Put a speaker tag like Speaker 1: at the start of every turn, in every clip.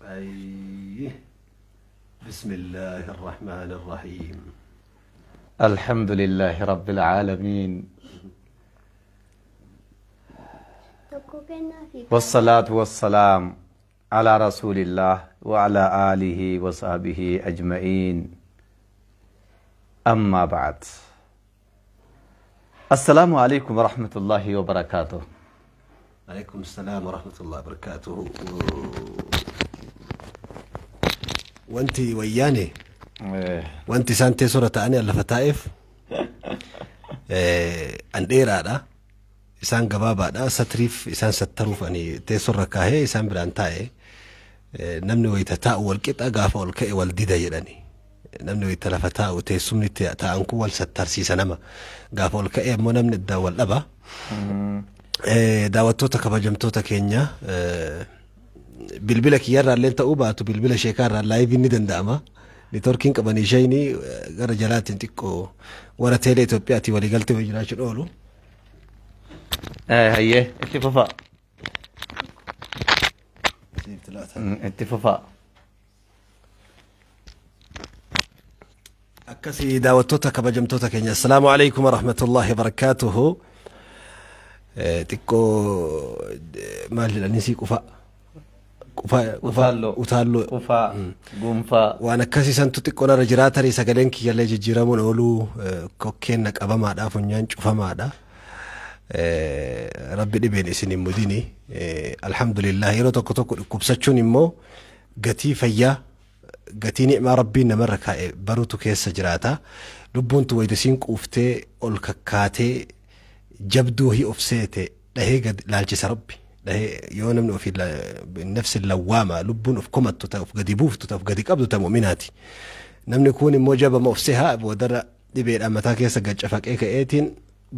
Speaker 1: أي بسم الله الرحمن الرحيم.
Speaker 2: الحمد لله رب العالمين، والصلاة والسلام على رسول الله وعلى آله وصحبه أجمعين. أما بعد، السلام عليكم ورحمة الله وبركاته.
Speaker 1: عليكم السلام ورحمة الله وبركاته. وانتي وياني وانتي سانتي سورة أني اللفتائف أنديرا دا إسان قبابا دا ستريف إسان ستروف أني تي سورة كاهي إسان برانتاي نمني ويتتاء والكتا قافا والكئ والديدا يراني نمني ويتلفتاء وتي سمني تأنكو والستار سيسانما قافا والكئ مو نمني الدا والأبا daawwattoota kabajamtoota keenya bilbila kiyyarraa illee ta'uu baatu bilbila sheekaarraa laayiv inni danda'ama. Neetworkiin qabanii shayni gara jalaatiin xiqqoo warra teelee Itoophiyaatii waliigaltee wayii jiraachuu oolu.
Speaker 2: Hayyee itti fufaa. Itti fufaa.
Speaker 1: Akkasii daawwattoota kabajamtoota keenya assalaamu alaykum warahmatullahi wabarakaatuhu. Tikko maal jedhanii si qufa
Speaker 2: gunfaa
Speaker 1: waan akkasii santu xiqqoo narra jiraatanii sagaleen kiyyallee jijjiiramuun ooluu kokkeen qabamaadha funyaan cufamaadha. Rabbi dhibeen isin hin mudini. Alhamdulillah yeroo tokko tokko dhukkubsachuun immoo gatii fayyaa gatii ni'maa rabbiin namarra kaa'e baruutu keessa jiraata. Lubbuuntu waydasiin quuftee ol kakkaatee jabduu hi ofseete dhahee gad laalchisa rabbi dhahee yoo namni ofii nafsi lawwaama lubbuun of komattu ta'e of gadi buuftu ta'e of gadi qabdu ta'e mu'minaati. Namni kun immoo jabama ofsee haa boodarra dhibeedhaan mataa keessa gaccafaqee ka'eetiin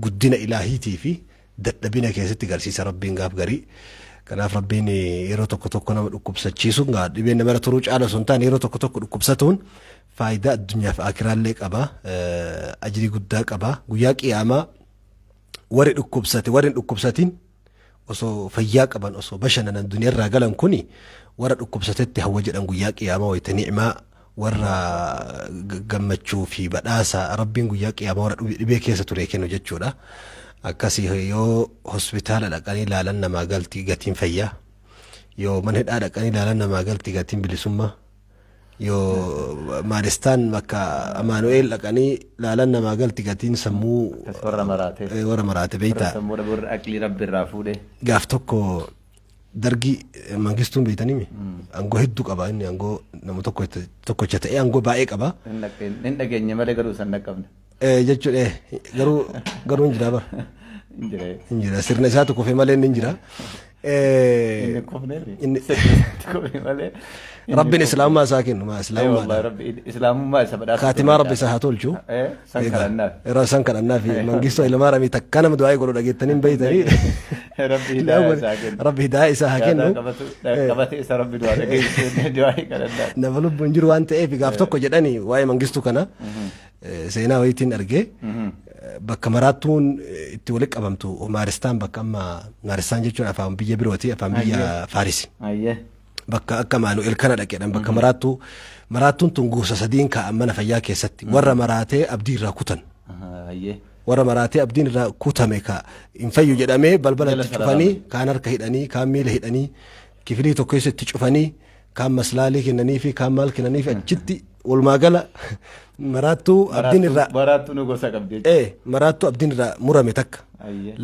Speaker 1: guddina ilaahiitii fi dadhabina keessatti garsiisa rabbiin gaaf garii. Kanaaf rabbiin yeroo tokko tokko nama dhukkubsachiisuun gaa dhibeen namarra turuu caala osoo hin taane yeroo tokko tokko dhukkubsatuun faayidaa addunyaaf akiraallee qaba, ajrii guddaa qaba. Guyyaa qiyaamaa warri dhukkubsate warri dhukkubsatin osoo fayyaa qaban osoo bashannanan duniyarraa galan kuni warra dhukkubsatetti hawwa jedhan guyyaa qiyaamaa wayita ni'maa warra gammachuu fi badhaasa rabbiin guyyaa qiyaamaa warra dhibee keessa ture kennu jechuudha. Akkasii yoo hospitaala dhaqanii ilaalan namaa galti gatiin fayyaa, yoo mana hidhaa dhaqanii ilaalan namaa galti gatiin bilisummaa, yoo maaristaan bakka Amaanu'eel dhaqanii ilaalan namaa galti gatiin sammuu warra maraate beeyta.
Speaker 2: Sammuu warra aqlii rabbi irraa fuudhe.
Speaker 1: Gaaf tokko dargii mangistuun beeytanii aangoo hedduu qaba inni aangoo nama tokkocha ta'e aangoo baay'ee qaba.
Speaker 2: Hin dhageenye malee garuu san dhaqqabne.
Speaker 1: Jechuudha garuu hin jira bara. Hin jira sirna isaa tokko fee malee hin jira. ربنا إسلام ما ساكن ما إسلام
Speaker 2: والله ربي إسلام ما يسبب
Speaker 1: خاتمة ربي سهاتول شو
Speaker 2: سنكر الناف
Speaker 1: سنكر الناف من قصة إلى ما رمي تكنا مدعي يقولوا لقيت تنين بيتني
Speaker 2: ربي هداية ساكن
Speaker 1: ربي هداية ساكن
Speaker 2: قبتي إسا ربي دعائي كنا
Speaker 1: نفلو بنجرو أنت إيه في قافتك جدني واي من قصة كنا سينا ويتين أرجع بكمراتون تولك أبمتو ومارستان بكما مارستان جتون أفهم بيجي بروتي أفهم بيجي فارسي bakka akka Amaanu'eel kana dhaqeedhaan bakka maraattuun tun gosa sadiin kaa'amana fayyaa keessatti warra maraatee abdii irraa kutan warra maraatee abdiin irraa kutame ka hin fayyu jedhamee balbala itti cufanii kaan harka hidhanii kaan miila hidhanii kifilii tokko keessatti cufanii kaan maslaalii kennanii fi kaan maal kennanii fi achitti walumaa gala maraattuu abdiin irraa maraattuu abdiin irraa murame takka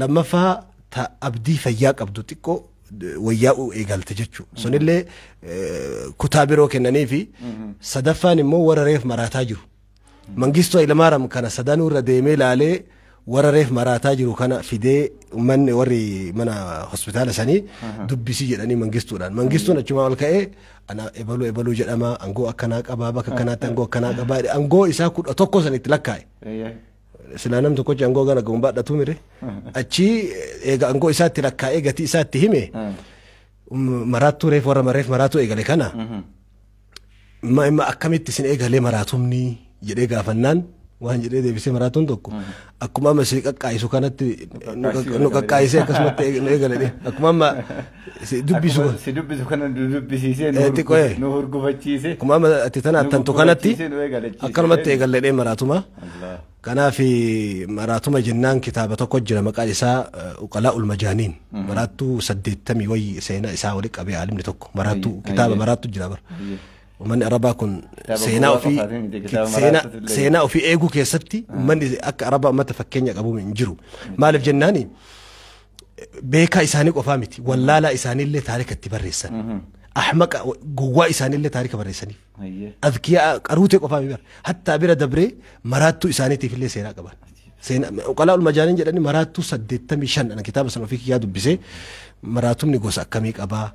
Speaker 1: lammaffaa ta abdii fayyaa qabdu xiqqoo wayyaa'uu eegalte jechuudha. Sunillee kutaa biroo kennanii fi sadaffaan immoo warra reef maraataa jiru. Mangistuu Hayilamaariyaam kana sadanuu irra deemee laalee warra reef maraataa jiru kana fidee uummanni warri mana hospitaala sanii dubbisii jedhanii mangistuudhaan. Mangistuun achuma ol ka'ee ana ebaluu jedhama angoo akkanaa qabaa bakka kanaatti angoo akkanaa qabaa angoo isaa 11 sanitti lakkaa'e. Silaanam tokkochi angoo gana gombaadhatu mire achi eega angoo isaatti lakkaa'ee gatii isaatti hime maraattuu reef warra mareef maraattuu eegale kana imma akkamitti isin eegalee maraatumni jedhee gaafannaan waan jedhee deebisee maraatuun tokko akkuma amma si qaqqaayisu kanatti nu qaqqaayisee akkasumatti nu eegalee akkuma amma si
Speaker 2: dubbisu kana dubbisiisee nu hurgufachiisee
Speaker 1: akkuma amma ati tana attantu kanatti akkanumatti eegalee maraatuma kanaaf maraatuma jennaan kitaaba tokko jira maqaan isaa uqalaa ulmajaaniin maraattuu 80 wayii seenaa isaa walitti qabee aalimni tokko maraattuu kitaaba maraattuu jira bara ومن أربعة كن سينا وفي إيجو كيستي من أك أربعة ما تفكيني أبو من جرو مالف جناني بيكا إسانيك وفامتي ولا لا إساني اللي تاريخ التبريسان أحمق جوا إساني اللي تاريخ التبريساني أذكياء أروتك وفامي حتى بير دبري مراتو إسانيتي في اللي سينا كمان سينا وقالوا المجانين جدني مراتو سديت مشان أنا كتاب سنو فيك يادو بسي مراتو نيجوس أكميك أبا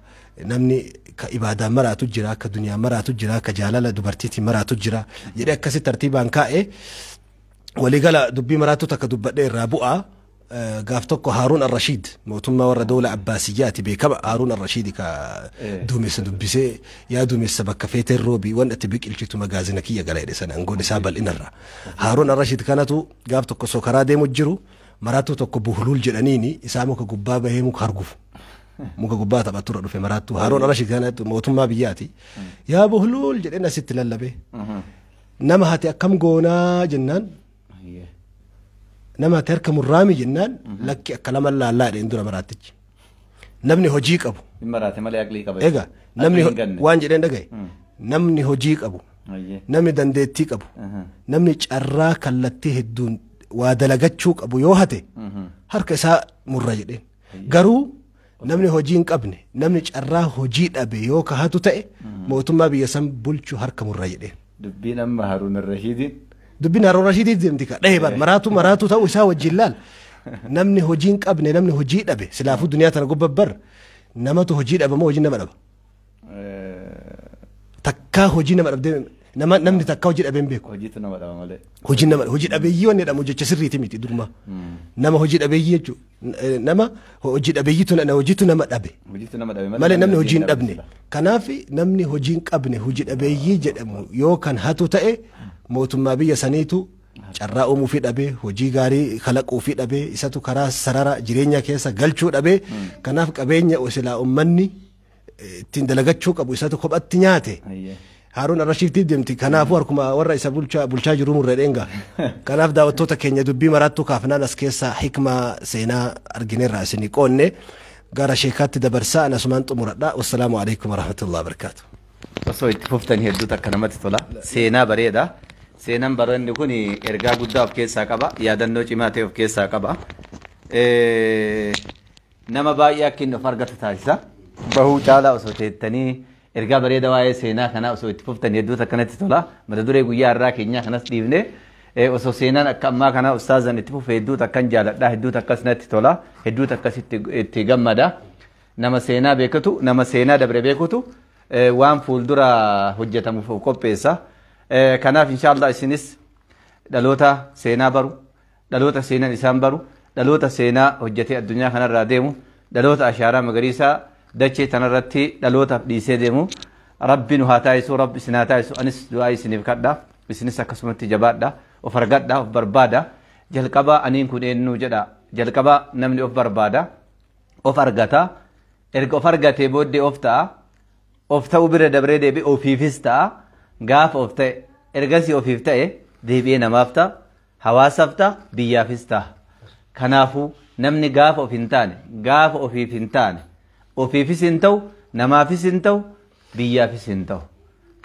Speaker 1: namni ka ibadaa maraatu jira ka duniyaa maraatu jira ka jaalala dubartiiti maraatu jira jedhee akkasi tartiibaan kaa'e waligala dubbii maraatu takka dubbadhee irraa bu'a gaaf tokko Haaruun Ar-Rashiid mootummaa warra dawla Abbaasiyyaati beekama Haaruun Ar-Rashiid ka duumessa dubbisee yaa duumessa bakka feeteen roobii waan itti biqilchitu magaazina kiyya gala jedhe sana angoon isaa bal'inarra Haaruun Ar-Rashiid kanatu gaaf tokko sokaraa deemu jiru maraatu tokko buhuluul jedhaniini isaa muka gubbaa bahee muka hargufu muka gubbaa taphaturra dhufe maraattu Haaruun Ar-Rashiid kanatu mootummaa biyyaati yaa buhuluul jedheen asitti lallabe nama hati akkam goonaa jennaan nama hati harka murraami jennaan lakki akka lama laallaa jedheen dura maraattichi namni hojii qabu
Speaker 2: maraate malee aqlii qaba
Speaker 1: egaa namni waan jedheen dhagaye namni hojii qabu namni dandeettii qabu namni carraa kallattii hedduun waa dalagachuu qabu yoo hate harka isaa murra jedheen garuu namni hojii hin qabne namni carraa hojii dhabe yoo kahatu ta'e mootummaa biyya san bulchu harka murra jedheen
Speaker 2: dubbiin amma Haaruun Ar-Rashiidin
Speaker 1: dubbiin Haaruun Ar-Rashiidin deemti ka dhahe bar maraatu ta'u isaa wajjin laal namni hojii hin qabne namni hojii dhabe silaafuu duniyaa tana gubbabbar namatu hojii dhaba moo hojii nama dhaba takkaa hojii nama dhabde namni takkaa hojii dhabeen beeku
Speaker 2: hojiitu nama dhaba malee
Speaker 1: hojii dhabeeyyii wanni jedhamu jecha sirriiti miti duruma nama hojii dhabeeyyii jechuun nama hojii dhabeeyyiitu hojiitu nama dhabe malee namni hojii hin dhabne kanaaf namni hojii hin qabne hojii dhabeeyyii jedhamu yoo kan hatu ta'e mootummaa biyya saniitu carraa uumuu fi dhabe hojii gaarii kalaquu fi dhabe isatu karaa sarara jireenya keessa galchuu dhabe kanaaf qabeenya osilaa ummanni ittiin dalagachuu qabu isatu kophatti nyaate Haaruun Ar-Rashiid deemti kanaafuu harkuma warra isa bulchaa jiru murree dheenga kanaaf daawwattoota keenya dubbii maraattuu kaafnaan as keessa hikmaa seenaa argineerraa isinii qoonne gara sheekaatti dabarsaa anasumaan xumuradha wassalaamu alaikum warahmatullahi wabarakaatu
Speaker 2: osoo itti fuftanii hedduu takka namatti tola seenaa bareeda seenaan baranni kun ergaa guddaa of keessaa qaba yaadannoo cimaa ta'e of keessaa qaba nama baay'ee akka inni of argatu taasisa bahuu caalaa osoo teettanii ergaa bareeda waa'ee seenaa kana osoo itti fuftanii hedduu takkanatti tola mata duree guyyaa irraa keenyaa kanas dhiifne osoo seenaan akka ammaa kana ustaazan itti fufe hedduu takkan jaaladha hedduu takkas natti tola hedduu takkas itti gammada nama seenaa beekutu nama seenaa dabre beekutu waan fuuldura hojjetamuuf qopheessa kanaaf inshaallah isinis dhaloota seenaa baru dhaloota seenaan isaan baru dhaloota seenaa hojjetee addunyaa kanarraa deemu dhaloota ashaaraa magariisaa dachee tanarratti dhalootaaf dhiisee deemu rabbi nu haa taayisu rabbi isin haa taayisu anis du'aa isiniif kadha isinis akkasumatti jabaadha of argadha of barbaada jalqaba aniin kun eenyu jedha jalqaba namni of barbaada of argata erga of argatee booddee of ta'a of ta'uu bira dabree deebi ofiifis ta'a gaafa of ta'e ergasii ofiif ta'e deebi'ee namaaf ta'a hawaasaaf ta'a biyyaafis ta'a kanaafuu namni gaafa of hin taane gaafa ofiif hin taane ofiifis hin ta'u namaafis hin ta'u biyyaafis hin ta'u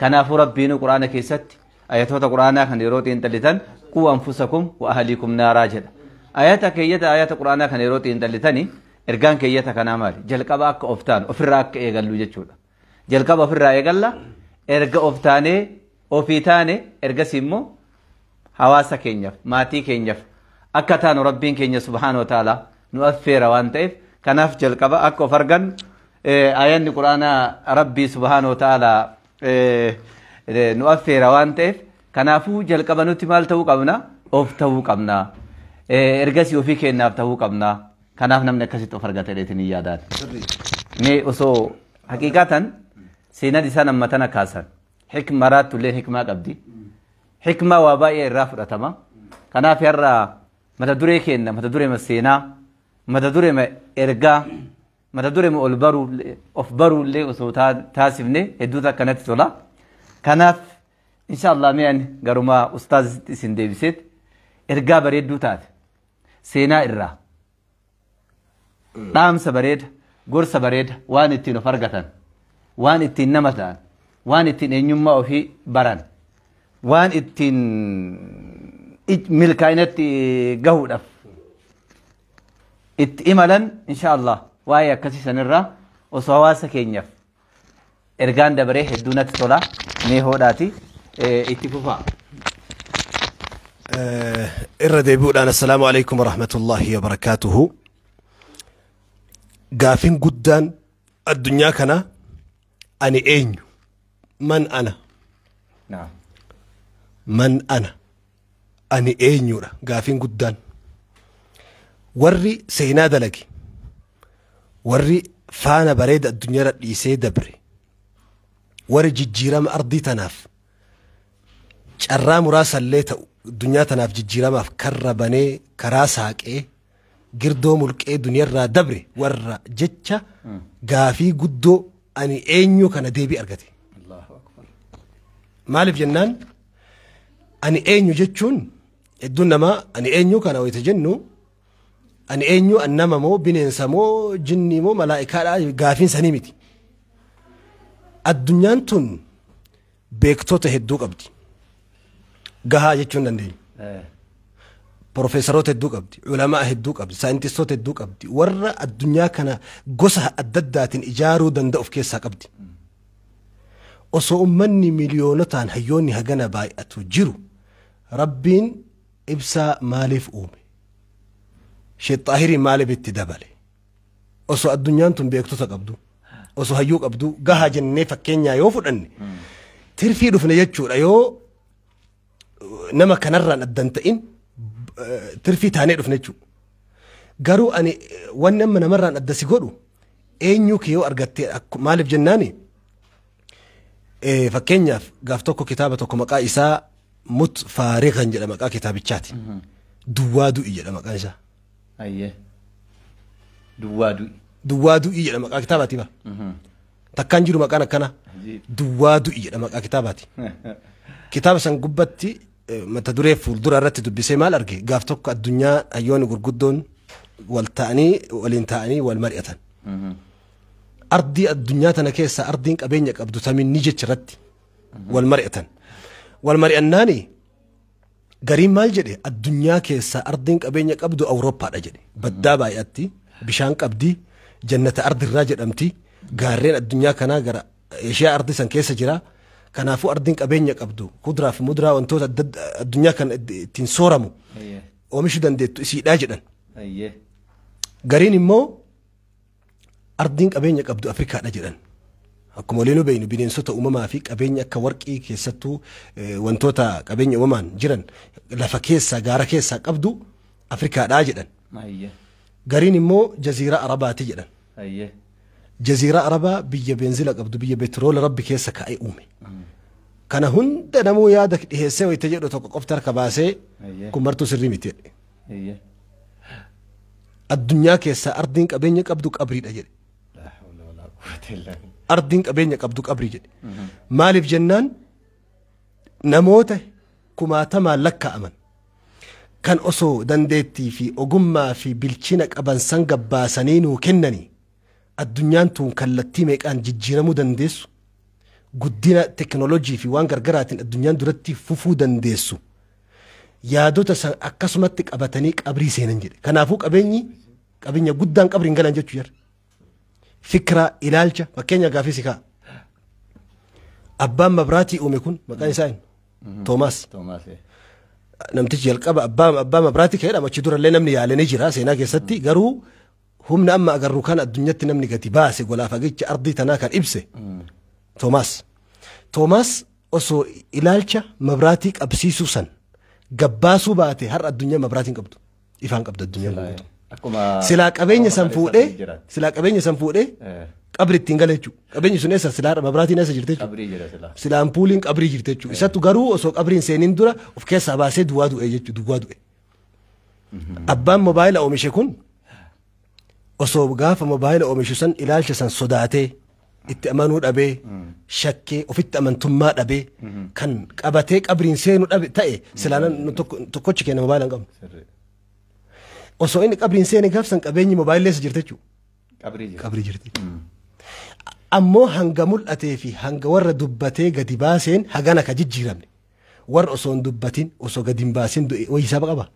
Speaker 2: kanaafuu rabbiin quraana keessatti ayatoota quraanaa kan yeroo xiinxallitan quu anfusakum wa ahliikum naaraa jedha ayata keeyyata ayata quraanaa kan yeroo xiinxallitani ergaan keeyyata kanaa maali jalqaba akka of taanu ofirraa akka eegallu jechuudha jalqaba ofirraa eegalla erga of taanee ofii taane ergasii immoo hawaasa keenyaaf maatii keenyaaf akka taanu rabbiin keenya subhaanahu wa ta'ala nu affeera waan ta'eef kanaaf jalqaba akka of argan ayanni quraanaa rabbii subhaanahu wa ta'ala nu affeera waan ta'eef kanaafuu jalqaba nuti maal ta'uu qabna of ta'uu qabna ergasii ofii keenyaaf ta'uu qabna kanaaf namni akkasitti of argate dheetin yaadaan mee osoo haqiiqatan seenaan isaan ammatana kaasan hikma raatulleen hikmaa qabdi hikmaa waa baay'ee irraa fudhatama kanaaf yarra mata duree kenna mata duree seenaa mata duree ergaa mata duree ol baruu of baruullee osoo taasifne hedduu akkanatti tola kanaaf inshallah mi'an garuma ustaaz isin deebiseet ergaa bareedduu taate seenaa irraa dhaamsa bareeda gorsa bareeda waan ittiin of argatan waan ittiin nama ta'an waan ittiin eenyummaa ofii baran waan ittiin milkaa'inatti gahuudhaaf itti imalan inshallah waa'ee akkasii sanirraa osoo hawaasa keenyaaf ergaan dabaree hedduu natti tola mee hoodhaati itti fufaa.
Speaker 1: irra deebi'uudhaan assalaamu alaykum warahmatullaahi wabarakaatuhu. gaafin guddaan addunyaa kana ani eenyu man ana man ana ani eenyudha gaafin guddaan warri seenaa dalage warri faana bareeda addunyaa dhiisee dabre warri jijjiirama ardii tanaaf carraa muraasallee ta'u addunyaa tanaaf jijjiiramaaf karra banee karaa saaqee girdoo mulqee duniyarraa dabre warra jecha gaafii guddoo ani eenyu kana deebii argate. maaliif jennaan ani eenyu jechuun hedduun namaa ani eenyu kana wayita jennu ani eenyu annama moo bineensa moo jinni moo malaa'ikaadha gaafiin sanii miti. addunyaan tun beektota hedduu qabdi gahaa jechuun dandeenya. Profeesaroota hedduu qabdi ulamaa hedduu qabdi saayintistoota hedduu qabdi warra addunyaa kana gosa adda addaatiin ijaaruu danda'u of keessaa qabdi. osoo ummanni miliyoonotaan hayyoonni hagana baay'atu jiru rabbiin ibsaa maaliif uume sheexaahiriin maaliif itti dabale osoo addunyaan tun beektota qabdu osoo hayyuu qabdu gahaa jennee fakkeenyaa yoo fudhanne tirfii dhufne jechuudha yoo nama kanarraan addan ta'in tirfii taanee dhufne jechuudha. garuu ani wanni amma namarraan adda si godhu eenyu kee yoo argattee maaliif jennaani fakkeenyaaf gaaf tokko kitaaba tokko maqaa isaa mut faariqan jedha maqaa kitaabichaati. duwwaa du'i jedha maqaan isaa.
Speaker 2: ayyee duwwaa du'i.
Speaker 1: duwwaa du'i jedha maqaa kitaabaati ba. takkaan jiru maqaan akkana duwwaa du'i jedha maqaa kitaabaati. kitaaba san gubbatti mata duree fuuldura irratti dubbisee maal arge gaaf tokko addunyaa hayyoonni gurguddoon wal ta'anii waliin ta'anii wal mari'atan. ardii addunyaa tana keessa ardiin qabeenya qabdu tamiin ni jechirratti wal mari'atan. wal mari'annaani gariin maal jedhe addunyaa keessa ardiin qabeenya qabdu awurooppaadha jedhe baddaa baay'atti bishaan qabdi jannata ardirraa jedhamti gaarreen addunyaa kanaa gara eeshiyaa ardii san keessa jira. kanaafuu ardiin qabeenya qabdu kuduraa fi muduraa wantoota addunyaa kana ittiin sooramu oomishuu dandeettu isiidhaa jedhan. gariin immoo ardiin qabeenya qabdu Afrikaadha jedhan. akkuma waliin beeynu bineensota uumamaa fi qabeenya akka warqii keessattuu wantoota qabeenya uumamaan jiran lafa keessa gaara keessa qabdu Afrikaadha jedhan. gariin immoo jaziiraa arabaati jedhan. jaziiraa arabaa biyya beenzila qabdu biyya petroola rabbi keessa kaa'ee uume. kana hunda namuu yaada dhiheessee wayita jedhu tokko qofti harka baasee kun martuu sirrii miti jedhe. addunyaa keessa ardiin qabeenya qabdu qabriidha jedhe. ardiin qabeenya qabdu qabrii jedhe. maaliif jennaan namoota kumaatamaan lakkaa'aman kan osoo dandeettii fi ogummaa fi bilchina qaban san gabbaasanii nuu kennanii addunyaan tun kallattii meeqaan jijjiiramuu dandeessu guddina teknoolojii fi waan gargaraatiin addunyaan duratti fufuu dandeessu yaadota san akkasumatti qabatanii qabrii seenan jedhe. kanaafuu qabeenya guddaan qabriin galan jechuu jira. fikra ilaalcha fakkeenya gaafii si ka'a. abbaan mabraatii uume kun maqaan isaa Toomaas. namtichi jalqaba abbaa mabraatii ka'edha achi durallee namni yaalanii jira seenaa keessatti garuu humna amma agarru kan addunyatti namni gati baase golaaf agicha ardii tanaa kan ibse Toomaas. Toomaas osoo ilaalcha mabraatii qabsiisuu san gabbaasuu baate har addunyaa mabraatiin qabdu ifaan qabdu addunyaa guutuu. silaa qabeenya san fuudhee qabri ittiin gala jechuudha. Qabeenyi sun eessa silaadha mabraatiin eessa jirti jechuudha.
Speaker 2: Qabrii jira silaa.
Speaker 1: Sila ampuuliin qabrii jirti jechuudha. Isattu garuu osoo qabriin seeniin dura of keessaa baasee duwwaa du'e jechuudha duwwaa du'e. Abbaan moobaayila oomishe kun osoo gaafa moobaayila oomishu san ilaalcha san sodaatee itti amanuu dhabee shakkee ofitti amantummaa dhabee kan qabatee qabriin seenuu dhabe ta'e silaan tokkochi kenna moobaayila hin qabnu. Osoo inni qabriin seene gaafsan qabeenyi moobaayilleessa jirti jechuudha. Qabrii jirti. Ammoo hanga mul'atee fi hanga warra dubbatee gadi baaseen hagana ka jijjiiramne warra osoo hin dubbatin osoo gadi hin baasin wayii saba qaba.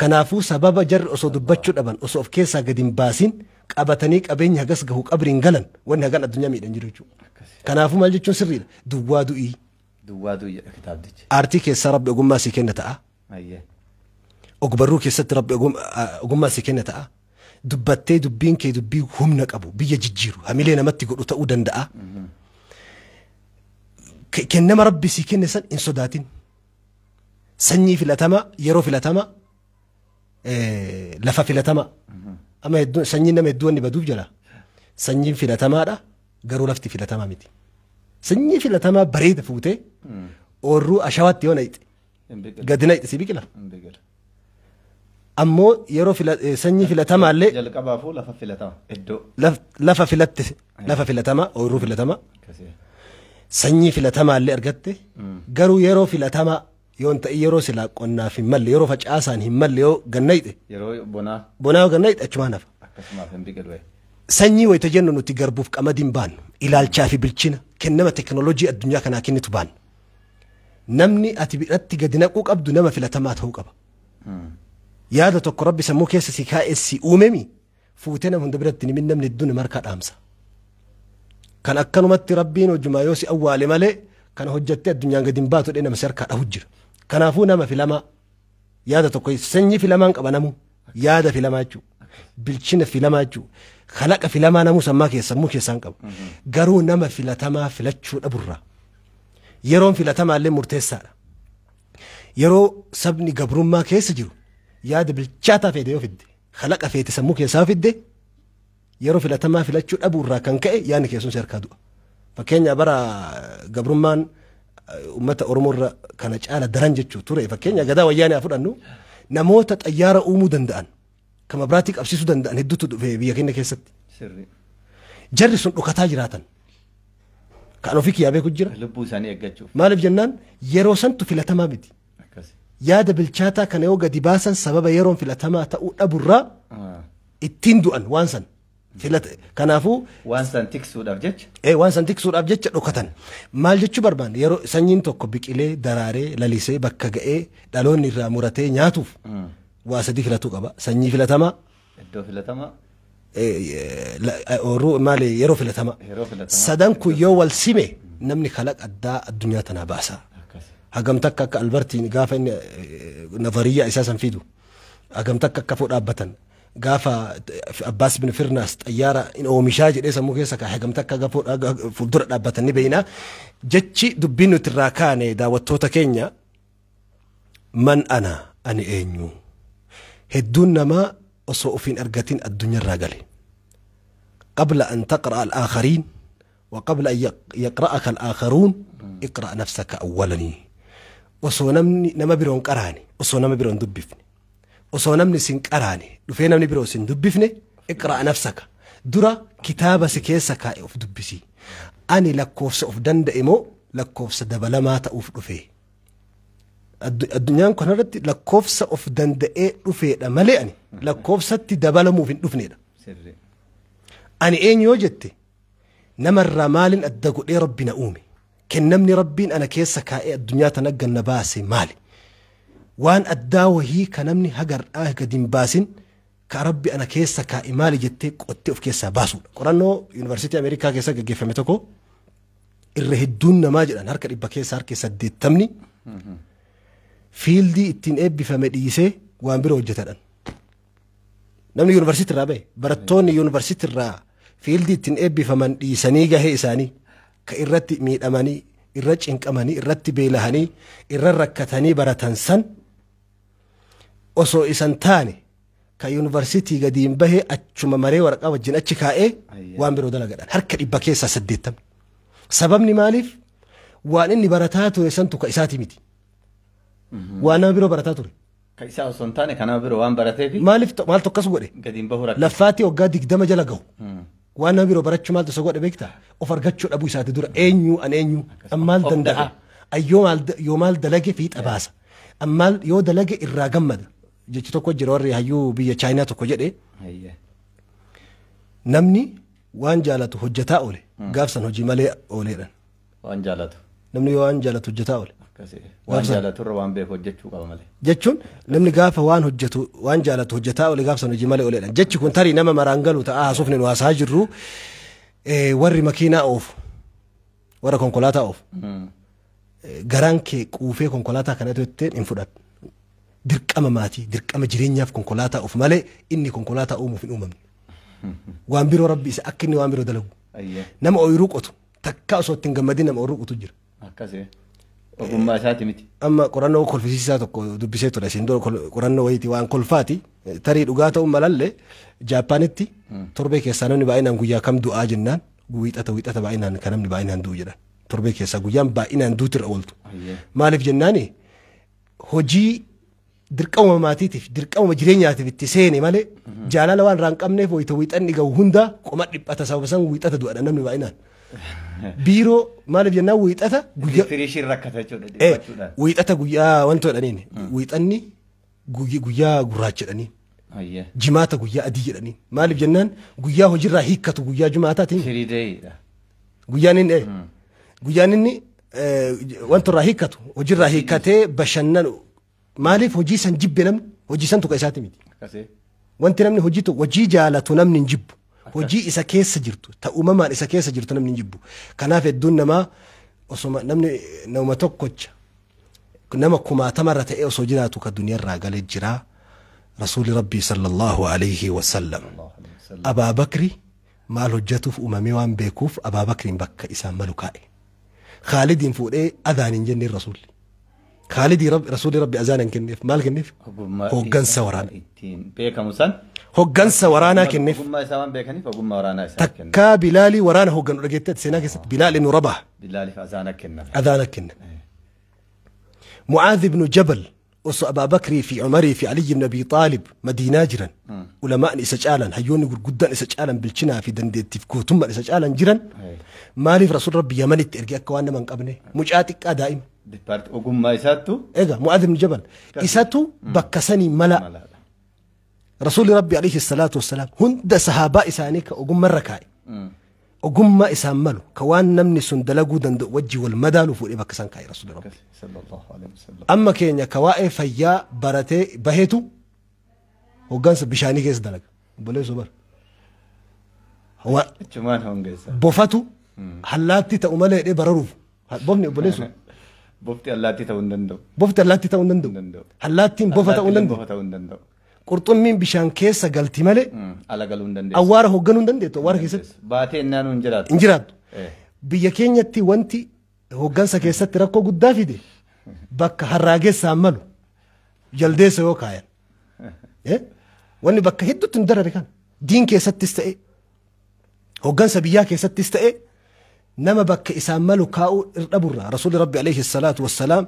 Speaker 1: Kanaafuu sababa jarri osoo dubbachuu dhaban osoo of keessaa gadi hin baasin qabatanii qabeenya hagas gahu qabriin galan wanni hagan addunyaa miidhan jiru jechuudha. Kanaafuu maal jechuun sirriidha duwwaa du'ii.
Speaker 2: Duwwaa du'ii jedha kitaabdichi.
Speaker 1: Aartii keessaa rabbi ogummaa si kenna ta'a. Ogbarruu keessatti rabbi ogummaa si kenna ta'a. Dubbattee dubbiin kee dubbii humna qabu biyya jijjiiru hamilee namatti godhu ta'uu danda'a. Kennama rabbi si kenne san hin sodaatin. Sanyii filatama yeroo filatama lafa filatama. Amma sanyiin nama hedduu wanni baduuf jala. Sanyiin filatamaadha garuu lafti filatamaa miti. Sanyii filatamaa bareeda fuutee oorruu ashawaatti yoo naqxe gadi naqxe si biqila. Ammoo yeroo sanyii filatamaallee
Speaker 2: jalqabaafuu lafa filatama iddoo
Speaker 1: lafa filatte lafa filatama oorruu filatama sanyii filatamaallee argatte garuu yeroo filatamaa yoo ta'e yeroo silaa qonnaaf hin malle yeroo facaasaan hin malle yoo gannayte
Speaker 2: yeroo bonaa
Speaker 1: yoo gannayte achumaan hafa
Speaker 2: akkasumaaf hin biqilu.
Speaker 1: Sanyii wayita jennu nuti garbuuf qamadiin baannu ilaalchaa fi bilchina kennama teknooloojii addunyaa kanaa kennitu baannu namni ati biratti gadi naquu qabdu nama filatamaa ta'uu qaba. Yaada tokko rabbi sammuu keessa si kaa'e si uumemi fuutee nama hunda biratti nimin namni hedduun markaa dhaamsa. Kan akkanumatti rabbiin hojjumaa yoo si awwaale malee kana hojjattee addunyaan gadi hin baatu nama si harkaa dhahu jira. Kanaafuu nama filamaa yaada tokko sanyii filamaan qaba namu yaada filamaa jechuudha. Bilchina filamaa jechuudha. Kalaqa filamaa namuu sammuu keessaan qabu. Garuu nama filatamaa filachuu dhaburraa. Yeroon filatamaallee murteessaadha. Yeroo sabni gabrummaa keessa jiru yaada bilchaataa fedhe yoo fidde kalaqa feete sammuu keessaa fidde yeroo filatamaa filachuu dhabuurraa kan ka'e yaadni keessuun si harkaa du'a. Fakkeenya bara gabrummaan uummata Oromoorra kana caala daran jechuu ture. Fakkeenya gadaa wayyaanee haa fudhannu namoota xayyaara uumuu danda'an kan mabiraatii qabsiisuu danda'an hedduutu dhufe biyya keenya keessatti. Jarri sun dhokataa jiraatan. Kan ofii kiyyaa beeku jira.
Speaker 2: Lubbuu isaanii eeggachuuf.
Speaker 1: Maaliif jennaan yeroo santu filatamaa miti. Yaada bilchaataa kana yoo gadi baasan sababa yeroon filatamaa ta'uu dhaburraa ittiin du'an waan san. Kanaafuu
Speaker 2: waan san tiksuudhaaf jecha.
Speaker 1: Waan san tiksuudhaaf jecha dhokatan. Maal jechuu barbaanne yeroo sanyiin tokko biqilee daraaree lalisee bakka ga'ee dhaloonni irraa muratee nyaatuuf waa sadii filatuu qaba. Sanyii filatamaa.
Speaker 2: Iddoo filatamaa.
Speaker 1: Oorruu maali yeroo filatamaa. Sadan kun yoo wal sime namni kalaqa addaa addunyaa tanaa baasa. Hagam takka akka Albertiin gaafa inni nazariyyaa isaa san fidu hagam takka akka foo dhaabbatan gaafa Abbaas bin Firnaas xayyaara in oomishaa jedhee sammuu keessa kaa'e hagam takka akka fuuldura dhaabbatan ni beeyna jechi dubbiin nuti irraa kaane daawwattoota keenya man ani eenyu hedduun namaa osoo ofiin argatin addunyaarraa gale qabla an taqra'a al-aakhariin wa qabla an yaqra'aka al-aakharuun iqra' nafsaka awwalanii osoo namni nama biroon qaraane osoo nama biroon dubbifne osoo namni sin qaraane dhufee namni biroo sin dubbifne iqra' nafsaka dura kitaaba si keessa kaa'e of dubbisi ani lakkoofsa of danda'e moo lakkoofsa dabalamaa ta'uuf dhufee addunyaan kanarratti lakkoofsa of danda'ee dhufeedha malee ani lakkoofsatti dabalamuuf hin dhufneedha. Ani eenyu yoo jette namarraa maalin adda godhee rabbi na uume kennamni rabbiin ana keessa kaa'ee addunyaa tana ganna baase maali waan addaa wahii ka namni hagar'aa gadi hin baasin ka rabbi ana keessa kaa'e maali jettee qottee of keessaa baasuudha. Qorannoo yuunivarsiitii Ameerikaa keessa gaggeeffame tokko irra hedduun namaa jedhan harka 100 keessa harka 80 fiildii ittiin eebbifame dhiisee waan biroo hojjetadhan. Namni yuunivarsiitii irraa bahe barattoonni yuunivarsiitii irraa fiildii ittiin eebbifaman dhiisanii gahee isaanii ka irratti miidhamanii irra cinqamanii irratti beelahanii irra rakkatanii baratan san osoo isan taane كيونيفرسيتي قديم به أتشم مري ورقة وجن أتشكائي وان برو دلقا هركة إباكيسا سديتم سببني مالف وان إني براتاتو يسنتو كإساتي ميتي وانا برو براتاتو
Speaker 2: كيسا سنتاني كان برو وان براتي في
Speaker 1: مالف مال تقص قولي
Speaker 2: قديم به ركب
Speaker 1: لفاتي وقادك دم جلقو وانا برو براتشو مال تسوق بيكتا وفرقتشو أبو ساتي دور أنيو أن أنيو أمال دندعا أيو مال دلقي فيت أباسا أمال يو دلقي إراقم مدى جيتو توكو جروري هيو بيا چاينا توكو جدي نمني وان جالتو حجتا أولي قافسن حجي مالي أولي
Speaker 2: وان جالتو
Speaker 1: نمني وان جالتو حجتا أولي
Speaker 2: وان جالتو روان بيك حجتشو قبا مالي
Speaker 1: جتشون نمني قافة وان جالتو حجتا أولي قافسن حجي مالي أولي جتشو كون تاري نما مرانقلو تآها صفن واساجرو وري مكينة أوف ورا كونكولاتا أوف غرانكي كوفي كونكولاتا كانت تتين انفراد dirqama maatii dirqama jireenyaaf konkolaataa of malee inni konkolaataa uumuuf hin uumamne waan biroo rabbi isa akka inni waan biroo dalagu nama ooyiruu qotu takka osoo ittiin gammadin nama ooyiruu qotu jira
Speaker 2: akkasii ogummaa isaati miti
Speaker 1: amma qorannoo kolfisiisaa tokko dubbisee ture isin dura qorannoo wayiiti waan kolfaati tarii dhugaa ta'uu malallee Jaapaanitti torbee keessaa namni baay'inaan guyyaa kam du'aa jennaan wiixata baay'inaan kan namni baay'inaan du'u jedhan torbee keessaa guyyaan baay'inaan duutirra ooltu maaliif jennaani hojii dirqama maatiitiif dirqama jireenyaatiif itti seene malee jaalala waan irraa hin qabneef wayita wiixanni gahu hunda qoma dhiphata sababa san wiixata du'adha namni baay'inaan biiroo maaliif jennaan wiixata
Speaker 2: guyyaa firiishiin rakkata jechuudha
Speaker 1: wiixata guyyaa wanto jedhaniin wiixanni guyyaa gurraacha jedhaniin jimaata guyyaa adii jedhaniin maaliif jennaan guyyaa hojiirraa hiikkatu guyyaa jimaataatiin guyyaan inni wanto irraa hiikkatu hojiirraa hiikkatee bashannanu maaliif hojii san jibbe namni hojii san tuqa isaati miti wanti namni hojii jaalatu namni hin jibbu hojii isa keessa jirtu ta uumamaan isa keessa jirtu namni hin jibbu kanaaf hedduun namaa osoma namni nama tokkocha nama kumaatamarra ta'e osoo jiraatu ka duniyaarraa galee jira rasuuli rabbii sallallahu alayhi wasallam Abaa Bakri maal hojjetuuf uumamee waan beekuuf Abaa Bakriin bakka isaan malu kaa'e Khaalidiin fuudhee adaan hin jenneen rasuulli خالد رسول ربي أزانا كنيف مال كنيف هوجن سورانا
Speaker 2: بيكم سن
Speaker 1: هوجن سورانا كنيف
Speaker 2: قم سوان بيكني فقم ورانا
Speaker 1: تكا بلالي ورانا هوجن رجعت سنة كسر بلال إنه ربح
Speaker 2: بلال فأزانا كنا
Speaker 1: أذانا كنا معاذ بن جبل وص أبا بكر في عمري في علي بن أبي طالب مدينة جرا ولما إسجالا هيون يقول جدا إسجالا بالشنا في دندت تفكو ثم إسجالا جرا مالي رسول ربي يمن ترجع كوانا من قبله مجاتك دائم
Speaker 2: ديبارت أقوم إساتو
Speaker 1: إيه معاذ بن جبل إساتو بكسني ملا رسول ربي عليه الصلاة والسلام هند صحابة إسانيك أقوم مرة كاي أقوم ما إساملو كوان نمني سندلقو دند وجه والمدالو فوق بكسن كاي رسول ربي
Speaker 2: صلى الله عليه وسلم
Speaker 1: أما كينيا كوائي فيا برتي بهيتو وقانس بشاني كيس دلق بولي صبر هو
Speaker 2: جمان هونجيس
Speaker 1: بوفاتو حلاتي تأمالي إيه براروف بوفني بولي صبر
Speaker 2: بوفتي اللاتي تاوندندو
Speaker 1: بوفتي اللاتي تاوندندو هلاتين بوفا
Speaker 2: تاوندندو
Speaker 1: قرطمين بشان كيسا قلتي مالي
Speaker 2: على قالوندندو
Speaker 1: أواره هوغنون دندت أواره كيسا
Speaker 2: باتي إنانو انجرات
Speaker 1: انجرات بيا كينياتي وانتي هوغنسا كيسا تركو قدافي دي بك هراغي ساملو جلدي سيو كاين واني بك هدو تندر كان دين كيسا تستئي هوغنسا بيا كيسا تستئي نما بك إساملو كاو إرنبرا رسول ربي عليه الصلاة والسلام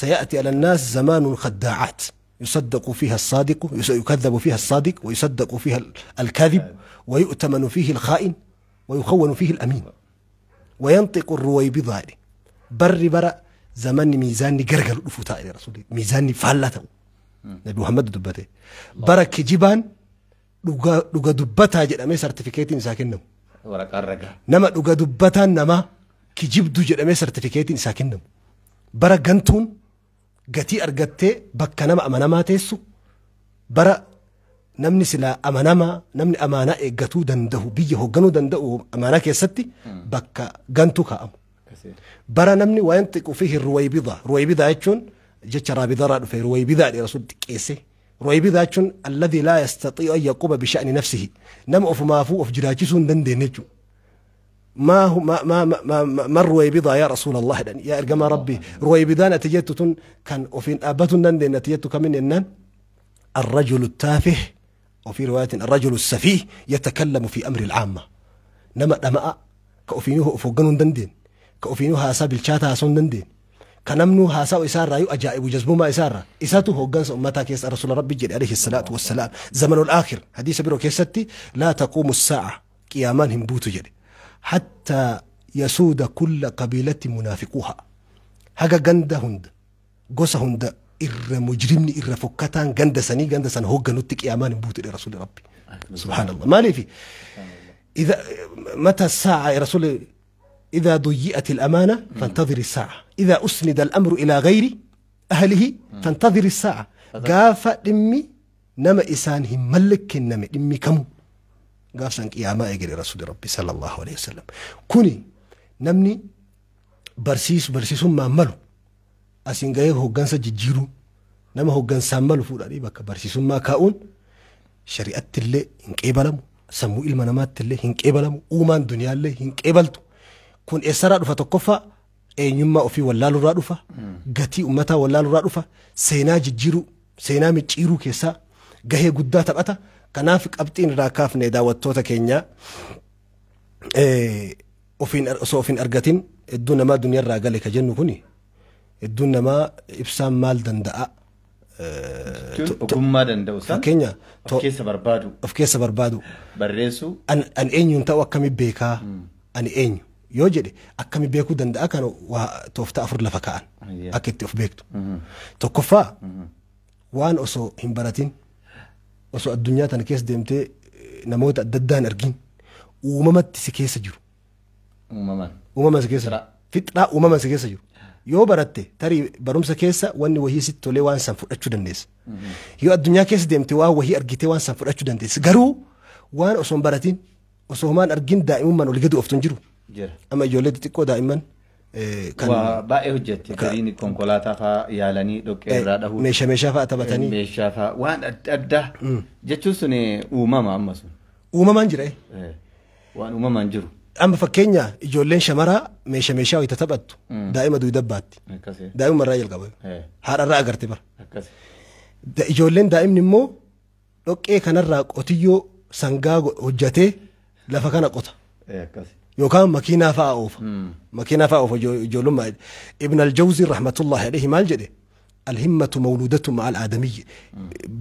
Speaker 1: سيأتي على الناس زمان خداعات يصدق فيها الصادق يكذب فيها الصادق ويصدق فيها الكاذب ويؤتمن فيه الخائن ويخون فيه الأمين وينطق الرويبضة برا زمان ميزان قرقل الأفوتاء يا رسول الله ميزان فالته نبي محمد دبته برك جبان لغا دبتها جدامي سرتيفيكيتين ساكنهم
Speaker 2: ورقة الرقة
Speaker 1: نما dhuga dubbataan nama kijibdu jedhamee sartifikeetiin isaa kennamu bara gantuun gatii argattee bakka nama amanamaa teessu bara namni silaa amanamaa namni amaanaa eeggatuu danda'u biyya hoogganuu danda'u amaanaa keessatti bakka gantuu kaa'amu bara namni waan xiqqu fihi ruwaybida jechuun jecha raabidaraa dhufe ruwaybida jedhe rasuul xiqqeesse رويبيدا جون الذي لا يستطيع أن يقوم بشأن نفسه نم أف ما فو أف جراجسون دندنجو ما هو ما رويبيدا يا رسول الله يا إرجما ربي رويبيدا نتيجتون كان أفين أبتون دندن نتيجتو كمن إنن الرجل التافه وفي رواية الرجل السفيه يتكلم في أمر العامة نما دماء كأفينه فوقنون دندين كأفينه هاسا بالشاتا هاسون دندين كنمنو هاسا إسارة يو أجائب جذبو ما إسارة إساته هوغانس أمتا كيس رسول ربي جل عليه الصلاة والسلام زمن الآخر حديث بيرو كيستي لا تقوم الساعة قيامان هم بوتو جري حتى يسود كل قبيلة منافقوها هاga ganda hunda gosa hunda irra mujrimni irra fokkatan ganda san hogganutti qiyaman buutu rasul rabbi subhanallah mali fi إذا متى الساعة يا رسول إذا ضيئت الأمانة فانتظر الساعة إذا أسند الأمر إلى غير أهله فانتظر الساعة قافة دمي نما إسانهم ملك نما دمي كمو قاف سنك قياما يقري رسول ربي صلى الله عليه وسلم كوني نمني برسيس ما ملو أسين غير هوغانسا جيجيرو نما هوغانسا ملو فوراني بك برسيس ما كاون شريعة اللي إنك إبلمو سمو المنامات اللي هنك إبلمو أومان دنيا اللي هنك إبلتو كون إسرا رفا تقفا أينما أفي واللالو رادفا غتي أمتا واللالو رادفا سينا جيجيرو سينا مجيرو كيسا غهي قدا تبأتا كنافك أبتين راكاف نيدا واتوتا كينيا أوفين أرغتين الدون ما دنيا الراقالي كجنو كوني الدون ما إبسام مال دنداء
Speaker 2: ogummaa danda'u san
Speaker 1: fakkeenya of keessa barbaadu
Speaker 2: barreessu
Speaker 1: an eenyuun ta'u akkami beekaa ani eenyu yoo jedhe akkami beekuu danda'a kan waa tooftaa afur lafa ka'an akka itti of beektu tokkoffaa waan osoo hin baratin osoo addunyaa tana keessa deemtee namoota adda addaan argin uumamatti si keessa jiru uumaman si keessa fixraa uumaman si keessa jiru yoo baratte tarii barumsa keessa wanni wahii sitti tolee waan san fudhachuu dandeessa yoo addunyaa keessa deemte waa wahii argitee waan san fudhachuu dandeessa garuu waan osoo hin baratin osoo homaan argin daa'imummaan olii gadi ooftu hin jiru amma ijoollee xixiqqoo daa'imman
Speaker 2: waa baay'ee hojjette gariin konkolaataa fa'aa yaalanii dhoqqee irraa dhahuu
Speaker 1: meeshaa fa'aa taphatanii
Speaker 2: meeshaa fa'aa waan adda addaa jechuun sun uumama amma sun
Speaker 1: uumamaan jira
Speaker 2: waan uumamaan jiru
Speaker 1: amma fakkeenya ijoolleen shamaraa meeshaa wayita taphattu daa'ima duwida baatti daa'ima irraa jalqaba haadha irraa agarte bara ijoolleen daa'imni immoo dhoqqee kanarraa qotiyyoo sangaa hojjatee lafa kana qota yookaan makiinaa fa'aa oofa ijoollummaa ibn al-jawzi rahmatullahi alayhi maal jedhe الهمة مولودة مع الآدمي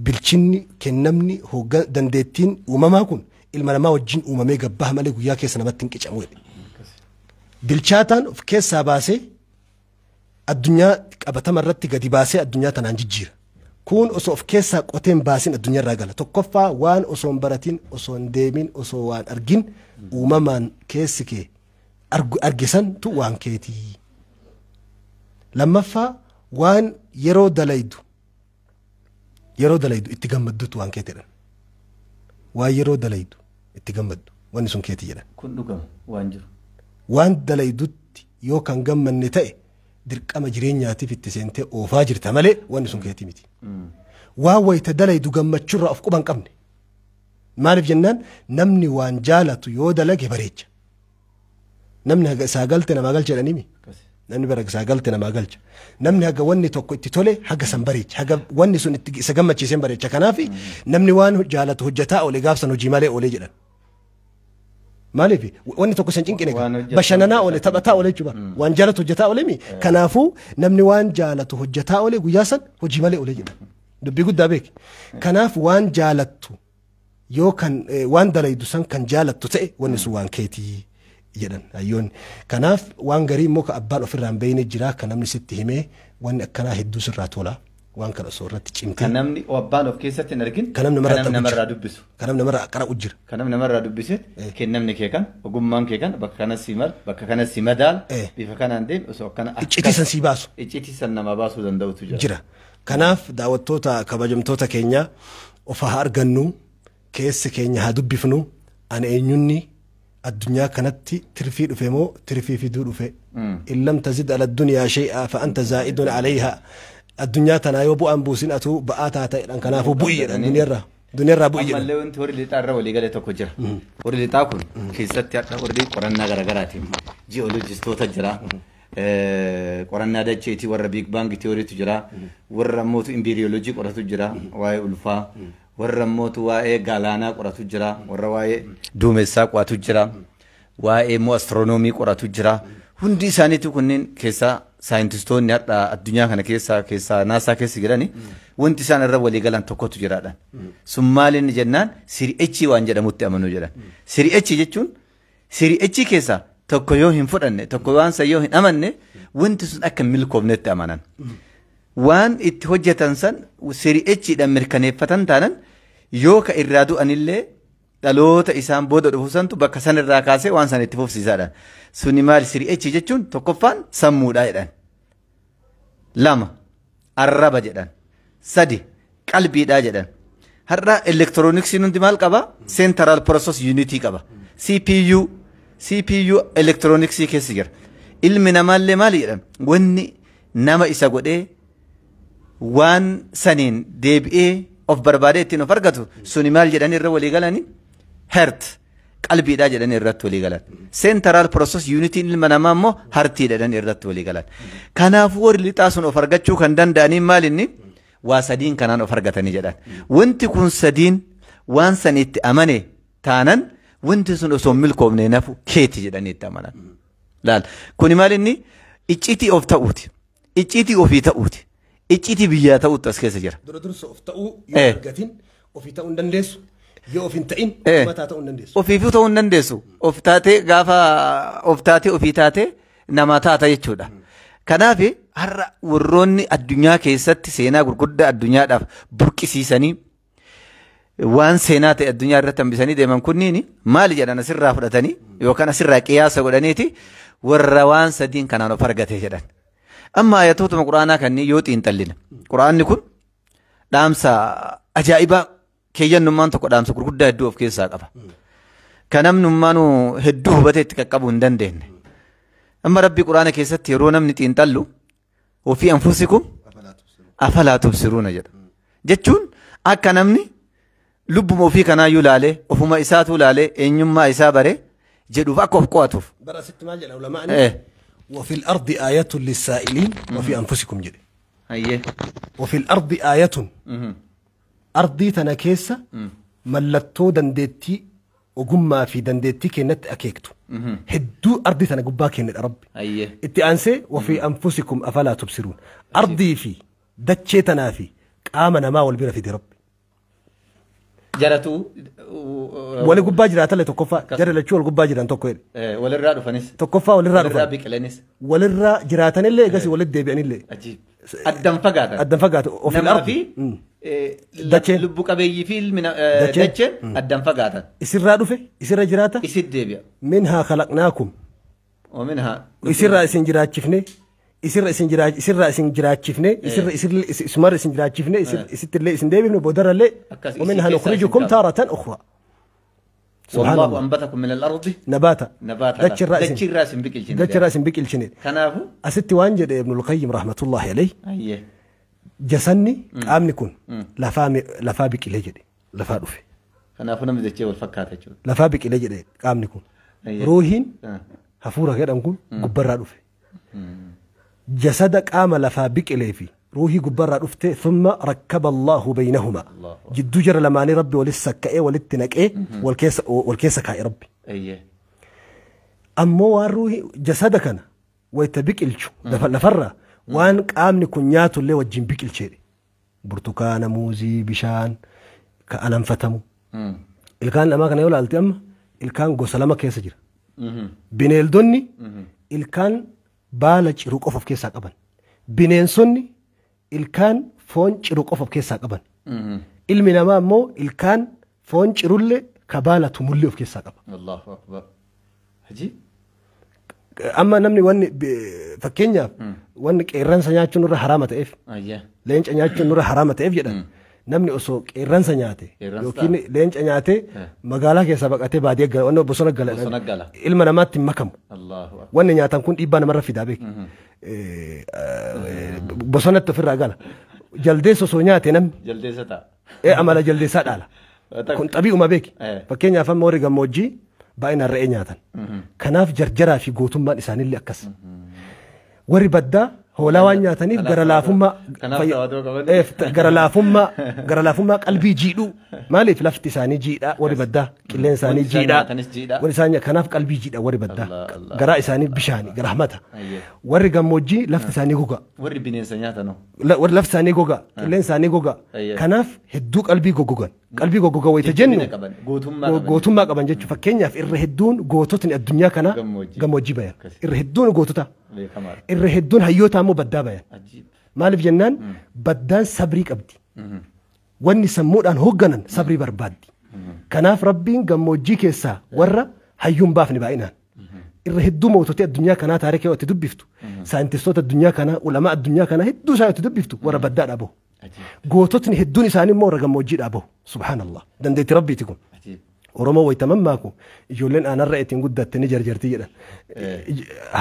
Speaker 1: بالشن كنمني هو دندتين وما كن المنما وجين ومامي قبها مالك ويا كيس نبات تنكش أموي بالشاتان في كيس ساباسي الدنيا أبتا مرت قدي باسي الدنيا تنانجير كون أصو في كيس قوتين باسين الدنيا راجلة تقفى وان أصو براتين أصو ديمين أصو وان أرجين ومامان كيسكي أرجسن تو وان كيتي لما فا وان يرو دلايدو اتقمدو وان كيتيرن وان يرو دلايدو اتقمدو وان سون كيتيرن
Speaker 2: كن دوغم
Speaker 1: وان دلايدو يو كان قمن نتاي درك اما جرينياتي في التسنتي او فاجر تمالي وان سون كيتي ميتي واو يتدلايدو قمتشر افقو بان قمني مالف جنان نمني وان جالتو يو دلاجي بريج نمني ساقلتنا ما قالش الانيمي namni bara saagaltena ma galcha namni haga wanni tokko itti tole haga san bareecha haga wanni sun itti isa gammachiiseen bareecha kanaafi namni waan jaalatu hojjetaa ole gaafsan hojii malee ole jedhan maaliif wanni tokko san cinqine bashannanaa ole taphataa ole jechuudha waan jaalatu hojjetaa ole mi kanaafuu namni waan jaalatu hojjetaa ole guyyaa san hojii malee ole jedhan dubbii guddaa beeki kanaaf waan jaalattu yoo kan waan dalaydu san kan jaalattu ta'e wanni sun waan keetii jedhan ayyoon kanaaf waan garii immoo ka abbaan ofirraan beeyne jira kan namni sitti himee wanni akkanaa hedduu sirraa tola waan kana osoo irratti cimtee
Speaker 2: kan namni abbaan of keessatti hin argin
Speaker 1: kan namni namarraa dubbisu kan namni namarraa qara'u jira
Speaker 2: kan namni namarraa dubbise kennamni kee kan ogummaan kee kan bakka kanas si mal bakka kanas si madaal bifa kanaan deem osoo akkana
Speaker 1: iccitiisan si baasu
Speaker 2: iccitiisan nama baasuu danda'utu
Speaker 1: jira kanaaf daawwattoota kabajamtoota keenya of haa argannu keessi keenya haa dubbifnu ana eenyunni الدنيا كانت ترفي دفمو ترفي في دو دفه ان لم تزد على الدنيا شيئا فانت زائد عليها الدنيا تنايو بو انبوسين اتو باتا تا ان كنافو بوي دنيا را بوي
Speaker 2: amma leewon tori lixaarra walii galee tokko jira warri lixaa kun keessatti akka warri qorannaa garaagaraatiin ji'oolojistoota jira qorannaa dacheetii warra biig baang tiyooriitu jira warra mootu impeeriyoolojii qoratu jira waa'ee ulfaa warra mootu waa'ee galaanaa qoratu jira warra waa'ee duumessaa qoratu jira waa'ee immoo astiroonoomii qoratu jira hundi isaaniitu kunniin keessaa saayintistoonni hadha addunyaa kana keessaa naasaa keessa jirani wanti isaan irra walii galan tokkotu jiraadhaan sun maaliin jennaan siri'echii waan jedhamutti amanuu jedhan siri'echii jechuun siri'echii keessaa tokko yoo hin fudhanne tokko waan san yoo hin amanne wanti sun akka milkoofnetti amanan waan itti hojjetan san siri'echiidhaan mirkaneeffatan taanan yoo ka irraa du'anillee dhaloota isaan booda dhufu santu bakka san irraa kaasee waan san itti fufsiisaadhaan suni maali siri'echii jechuun tokkoffaan sammuudhaa jedhan lama arraba jedhan sadi qalbiidhaa jedhan har'a elektirooniksiin hundi maal qaba central process unity qaba CPU elektirooniksii keessa jira ilmi namaallee maali jedhan wanni nama isa godhee waan saniin deebi'ee of barbaadee ittiin of argatu suni maal jedhan irra walii galanii heart qalbiidhaa jedhan irratti walii galan central process unity ilma namaa immoo hartii jedhan irratti walii galan kanaafuu warri lixaa sun of argachuu kan danda'aniin maal inni waa sadiin kanaan of argatanii jedhan wanti kun sadiin waan saniitti amane taanan wanti sun osoo milkoofne nafu keeti jedhanii itti amanan laal kuni maal inni icciitii of ta'uuti icciitii ofii ta'uuti icciitii biyyaa ta'uutti as keessa jira
Speaker 1: dursa of ta'uu yoo argatin ofii ta'uu hin dandeessu yoo of hin ta'in mataa ta'uu hin dandeessu
Speaker 2: ofiifuu ta'uu hin dandeessu of taatee gaafa of taatee ofii taatee namaa taata jechuudha kanaaf har'a warroonni addunyaa keessatti seenaa gurguddaa addunyaadhaaf burqisiisanii waan seenaa ta'e addunyaa irratti hambisanii deeman kunniin maali jedhan asirraa fudhatanii yookaan asirraa qiyaasa godhaniiti warra waan sadiin kanaan of argate jedhan amma ayatootuma quraanaa kanneen yoo xiinxallina quraanni kun dhaamsa ajaa'ibaa keeyyannummaan tokko dhaamsa gurguddaa hedduu of keessaa qaba kan namnummaanu hedduu hubatee itti qaqqabuu hin dandeenye amma rabbii quraana keessatti yeroo namni xiinxallu ofii anfusikum afalaa tubsiruuna jedha jechuun akka namni lubbuma ofii kanaayyuu laalee ofuma isaatu laalee eenyummaa isaa bare jedhuuf akka of qo'atuuf
Speaker 1: برأست مال العلماء وفي الأرض آية للسائلين وفي أنفسكم جد
Speaker 2: أيه
Speaker 1: وفي الأرض آية أرضي تنكيسة ملتو دندتي وقما في دندتي كنت أكيكتو هدو أرضي تنقبا كنت ربي
Speaker 2: أيه
Speaker 1: اتأنسي وفي أنفسكم أفلا تبصرون أرضي في دتشي تنافي آمن ما والبير في دي ربي
Speaker 2: جرتو
Speaker 1: ولا قبا جرات اللي تكفى جرى لشو القبا جران تكوير
Speaker 2: ولا الرادو فنس
Speaker 1: تكفى ولا الرادو
Speaker 2: ولا بيكلنس
Speaker 1: ولا الرا جراتن اللي قاسي ولا الدبيان اللي
Speaker 2: عجيب الدم فقاتا
Speaker 1: الدم فقات وفي الأرض
Speaker 2: في
Speaker 1: دتشي
Speaker 2: لبوك أبي في من دتشي الدم فقاتا
Speaker 1: يصير رادو في يصير جراتا
Speaker 2: يصير دبيا
Speaker 1: منها خلقناكم
Speaker 2: ومنها
Speaker 1: يصير رأسين جرات شفني يصير رأسين جرات شفني يصير اسمر رأسين جرات شفني يصير اللي اسم دبي بدر اللي ومنها نخرجكم تارة أخرى
Speaker 2: والله أنبتكم من الأرض
Speaker 1: نباتا
Speaker 2: دتشي الرأس بكل شيء
Speaker 1: دتشي الرأس بكل شيء
Speaker 2: كنافو
Speaker 1: أستي وانجد ابن القيم رحمة الله عليه
Speaker 2: أيه
Speaker 1: جسني قامني كون لفا بك إلي جدي لفا رفي
Speaker 2: كنافو نمي دتشي والفكاتة جود
Speaker 1: لفا بك إلي جدي قامني كون روحين هفورة كده نقول قبرة رفي جسدك قام لفا بك إلي في روحي قبرة رفته ثم ركب الله بينهما جدو جر لماني ربي ولسك إيه ولتنك إيه والكيسك هاي ربي
Speaker 2: أيه
Speaker 1: أمو روحي جسدك أنا ويتبك الشو لفرة وان قامني كنياتو اللي وجين بك الشيري برتقان موزي بشان كألم فتمو الكان لما كان يقول التم الكان قسلما كيس جرا بنيل دوني الكان بالج روق في كيس قبن بنين سني الكان فونج روق في كيس قبن المنا ما مو الكان فونج رولة كبالة تملي في كيس قبن
Speaker 2: الله أكبر عجيب
Speaker 1: أما نمني وان فكينيا وان إيران سنياتشو نور حرامة إف
Speaker 2: أيه
Speaker 1: لينش أنياتشو نور حرامة إف جدا نمني أسوق إيران سنياتي يوكين لينش أنياتي مقالة كي سبق أتي بعد يقال وانو بسونك قال إلما نمات مكم
Speaker 2: الله أكبر
Speaker 1: وان نياتان كنت إبانا مرة في دابيك بسونك تفر قال جلديسو سونياتي نم
Speaker 2: جلديسة
Speaker 1: إيه أمالا جلديسات على كنت أبي أما بيك فكينيا فم موري موجي باين الرئي نياتان كناف جرجرا في قوتم ما إسان اللي أكس وري بدا hoolaa waan nyaataniif gara laafummaa gara laafummaa qalbii jiidhu maaliif lafti isaanii jiidha warri baddaa qilleensi isaanii jiidha warri isaanii kanaaf qalbii jiidha warri baddaa garaa isaanii bishaani gara hamata warri gammoojjii lafti isaanii goga
Speaker 2: warri bineensa nyaatanu
Speaker 1: warri lafti isaanii goga qilleensi isaanii goga kanaaf hedduu qalbii goggogan qalbii goggogan wayita jennu gootummaa qaban jechuudha fakkeenyaaf irra hedduun goototni addunyaa kana gammoojjii bayan irra hedduun gootota irra hedduun hayyoota ammoo baddaa bayan maaliif jennaan baddaan sabrii qabdi wanni sammuudhaan hoogganan sabrii barbaaddi kanaaf rabbiin gammoojjii keessaa warra hayyuun baafni baay'inaan irra hedduu moototee addunyaa kanaa taarikee itti dubbiftu saayintistoota addunyaa kanaa ulamaa addunyaa kanaa hedduu isaa itti dubbiftu warra baddaadhaa bahu goototni hedduun isaanii immoo warra gammoojjiidhaa bahu subhaanallah dandeetti rabbiiti kun oromoo waytaman maaku ijoolleen aanarra ittiin guddatte ni jarjartii jedhan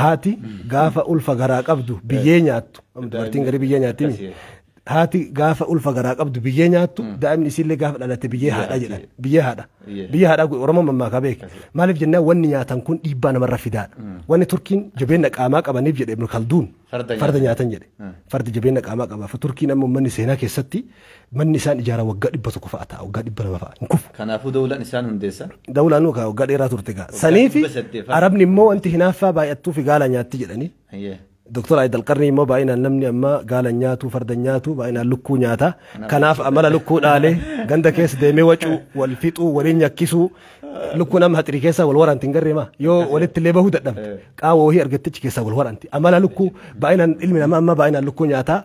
Speaker 1: haati gaafa ulfa garaa qabdu biyyee nyaattu dubartiin garii biyyee nyaatti haati gaafa ulfa garaa qabdu biyyee nyaattu daa'imni isiillee gaafa dhalatte biyyee haadha jedhan biyyee haadha oromoo mammaakaa beeka maaliif jennaan wanni nyaatan kun dhiibbaa namarra fidaadha wanni turkiin jabeenya qaamaa qabaniif jedhe ibnu kalduun farda nyaatan jedhe fardi jabeenya qaamaa qaba turkiin ammoo manni seenaa keessatti manni isaan ijaara waggaa 100 fa'a ta'a waggaa 200 fa'a hin kufu
Speaker 2: kanaafuu dawlaan isaan hundeessa
Speaker 1: dawlaan nu waggaa dheeraa turte gaa saniifi arabni immoo wanti hinaaffaa baay'attuu fi gaala nyaatti jedhanii Doktor Aydal Qarni immoo baay'inaan namni amma gaala nyaatu farda nyaatu baay'inaan lukkuu nyaata kanaaf amala lukkuu dhaalee ganda keessa deemee wacuu wal fixuu waliin nyakkisuu lukkuu nama haxirii keessa wal waranti hin garreema yoo walitti illee bahuu dadhabde qaawwa wahii argattichi keessa wal waranti amala lukkuu baay'inaan ilmi namaa amma baay'inaan lukkuu nyaata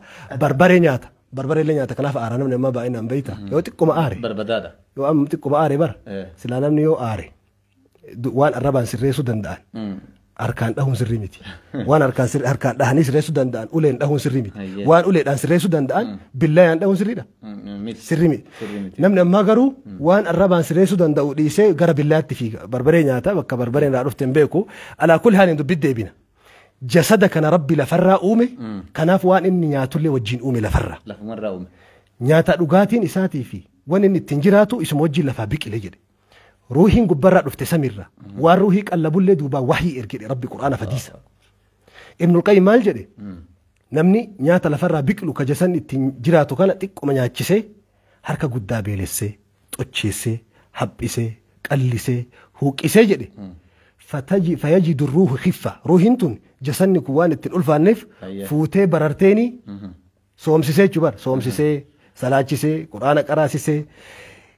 Speaker 1: barbaree nyaata barbareellee nyaata kanaaf aara namni amma baay'inaan beeyta yoo xiqquma aare
Speaker 2: barbadaadha
Speaker 1: yoo amma xiqquma aare bara silaa namni yoo aare waan arrabaan sirreessuu danda'an harkaan dhahuun sirrii miti waan harkaan dhahanii sirreessuu danda'an uleen dhahuun sirrii miti waan uleedhaan sirreessuu danda'an billayaan dhahuun sirriidha sirrii miti namni ammaa garuu waan arrabaan sirreessuu danda'u dhiisee gara billaatti fiiga barbaree nyaata bakka barbareen irraa dhufte hin beeku alaa kulli haaliin dubbii deebina jasada kana rabbi lafarraa uume kanaaf waan inni nyaatullee wajjin uume lafarraa nyaata dhugaatiin isaatii fi waan inni ittiin jiraatu isuma wajjin lafaa biqile jedhe روحين قبرة رفت سميرة وروحي قلبوا اللي دوبا وحي إركي ربي قرآن فديسة ابن القيم مال جدي نمني نياتا لفرا بيكلو كجسن التنجراتو كانت تك ومن ياتشسي حركة قدابي لسي تؤتشيسي حبسي قلسي هوكسي جدي فيجد الروح خفة روحين جسن كوان الألفا النف فوتي بررتيني صومسيسي جبر صومسيسي سلاچسي قرآن قراسيسي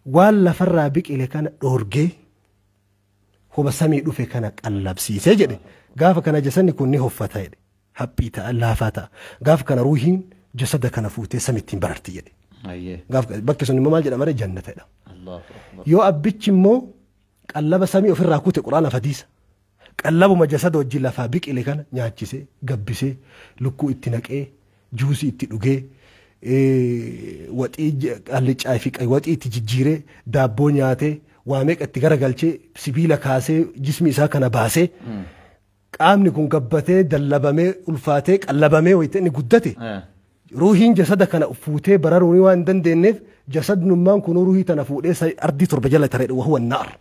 Speaker 1: ولا فرا بك إلى كان أورجي هو سامي دوفي كان قلب سيجد قاف كان جسني كون نهو فتايد حبيتا الله فتا قاف كان روحين جسد كان فوتي سميتين بررتي يدي قاف بكسون ما مالجد أمر جنة الله يو أبيتش مو قلب سامي وفي الراكوت القرآن فديس قلب ما جسد وجل فابك إلى كان نياتشسي قبسي لكو اتنك جوسي اتنوغي وطي قالچ افيق وطي تججيره دابو نياته واميق اتغرغلچه سبيلا كاسه جسمي سا كنا باسه قامني كون قبته دلبمه الفاته قلبمه ويتني غدته روحين جسد كنا فوته برروني وان دندنف جسد نمان كون روحي تنفوده سي ارضي تربه جل ترى وهو النار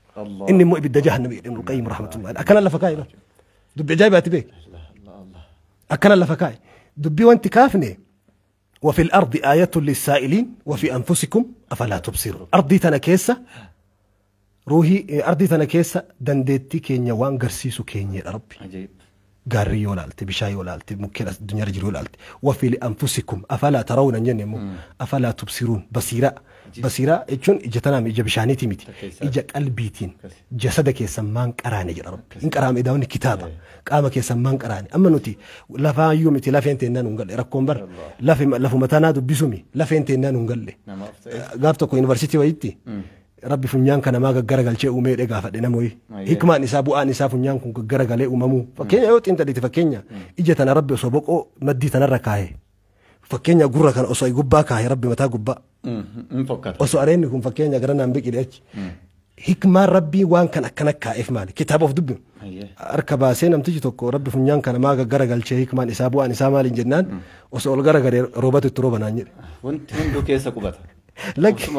Speaker 1: اني مو ابد جهنم ابن القيم رحمه الله اكن لفكاي دب جايبات بك اكن لفكاي دبي وانت كافني وفي الأرض آية للسائلين وفي أنفسكم أفلا تبصرون أرضي تنكيسة روحي أرضي تنكيسة دندتي كينيا وان غرسيسو كينيا ربي عجيب قاري ولالت بشاي ولالت ممكن الدنيا رجل ولالت وفي لأنفسكم أفلا ترون جنمو أفلا تبصرون بصيرة إجون إجتنا إجا بشانيتي ميتي إجا قلبيتين جسدك يسمان قراني يا رب إن قرام إداون كتابة قامك يسمان قراني أما نوتي لفا يومتي لفين تنان ونقل ركون بر لفو متانا دبسومي لفين تنان ونقل قابتكو يونيفرسيتي ويتي ربي فنيان كان ما غرغل شيء ومي دغا فدنا موي حكمه نسابو انسا فنيان كون غرغل اممو فكينيا يوت انت دي فكينيا اجتنا ربي سوبقو مدي تنركاي فكينيا غورا كان اسو يغباكا يا ربي متى غبا مفكر اسو ارين كون فكينيا غرنا مبقي ديك حكمه ربي وان كان كنكا اف مال كتاب اوف دب اركبا سينم تجي توكو ربي فنيان كان ما غرغل شيء حكمه نسابو انسا مال جنان اسو غرغل روبات تروبنا ني وانت دو كيسا كوبات لكي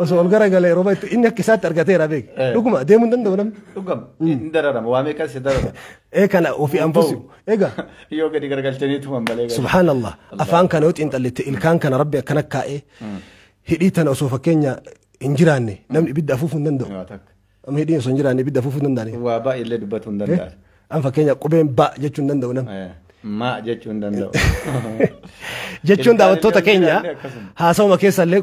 Speaker 1: osoo ol gara galee rooba itti inni akka isaatti argateera beek dhuguma deemuu hin danda'u namni
Speaker 2: dhugam hin dararama waa meeqa si dararama
Speaker 1: kana ofii anfusi egaa
Speaker 2: yoo gadi gargalchaniitu malee
Speaker 1: subhaanallah afaan kana yoo xiinxallite ilkaan kana rabbi akkana kaa'ee hidhii tana osoo fakkeenya hin jiraanne namni ibidda afuufuu hin danda'u amma hidhiin osoo hin jiraanne ibidda afuufuu hin danda'ani
Speaker 2: waa baay'ee dubbatu hin danda'an
Speaker 1: an fakkeenya qubeen ba jechuu hin danda'u namni
Speaker 2: ma jechuu hin danda'u
Speaker 1: jechuun daawwattoota keenya haasawuma keessa illee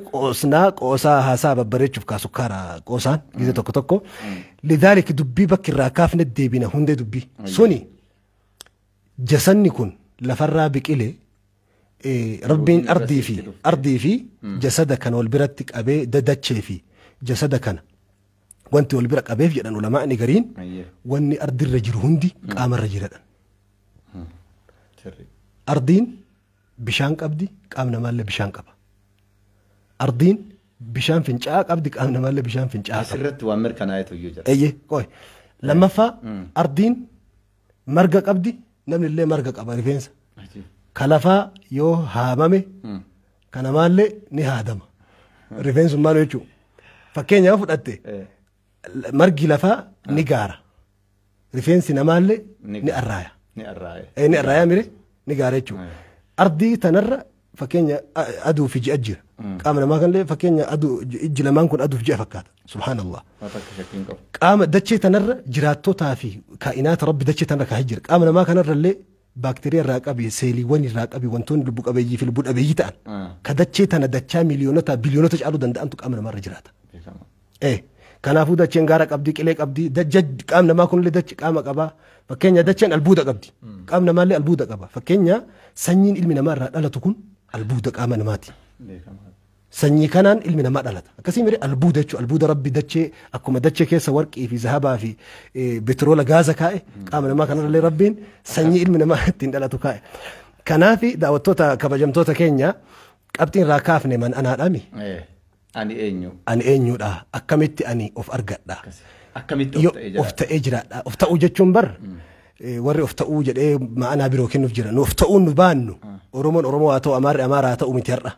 Speaker 1: qoosaa haasaa babbareechuuf kaasukkaara qoosaan gize tokko tokko lidaalika dubbii bakki irraa kaafne deebina hundee dubbii suni jasanni kun lafarraa biqile rabbiin ardii fi jasada kana wal biratti qabee dachee fi jasada kana wanti wal bira qabeef jedhan ulamaa'ni gariin wanni ardirra jiru hundi qaamarra jiradhan ardiin bishaan qabdi qaamni namaallee bishaan qaba ardiin bishaan fincaa'aa qabdi qaamni namaallee bishaan fincaa'aa qaba
Speaker 2: asirratti waan mirkanaa'etu iyyuu jira
Speaker 1: eeyyee qoy lammaffaa ardiin marga qabdi namni illee marga qaba rifeensa kalafaa yoo haamame kanamaallee ni haadama rifeensummaan jechuun fakkeenyaaf fudhatte margi lafaa ni gaara rifeensi namaallee ni arraaya ni arraaya mire ni gaara jechuudha ardii tanarra fakkeenya aduu fi ji'a jira qaama namaa kanallee fakkeenya aduu ijji lamaan kun aduu fi ji'a fakkaata subhaanallah qaama dachee tanarra jiraattotaa fi kaa'inaata rabbi dachee tanarra kaa'ee jira qaama namaa kanarra illee baakteeriyaa irraa qabi seeliiwwan irraa qabi wantoonni lubbu qabeeyyii fi lubbu dhabeeyyii ta'an ka dachee tana dachaa miliyoonota biliyoonota caaluu danda'antu qaama namaarra jiraata kanaafuu dacheen gaara qabdi qilee qabdi qaama namaa kunillee dachi qaama qabaa fakkeenya dacheen albuuda qabdi qaama namaallee albuuda qaba fakkeenya sanyiin ilmi namaa irraa dhalatu kun albuuda qaama namaati sanyii kanaan ilmi namaa dhalata akkasii mire albuuda jechuudha albuuda rabbi dachee akkuma dachee keessa warqii fi zahabaa fi petroola gaaza kaa'e qaama namaa kanarrallee rabbiin sanyii ilmi namaa ittiin dhalatu kaa'e kanaafi daawwattoota kabajamtoota keenya qabxiin irraa kaafne man anaadhaami ani eenyudha akkamitti ani of argadha
Speaker 2: akkamitti
Speaker 1: of ta'ee jiraadha of ta'uu jechuun bar warri of ta'uu jedhee ma'anaa biroo kennuuf jira nu of ta'uun nu baannu oromoon oromoo haa ta'u amaarri amaaraa haa ta'u miti har'a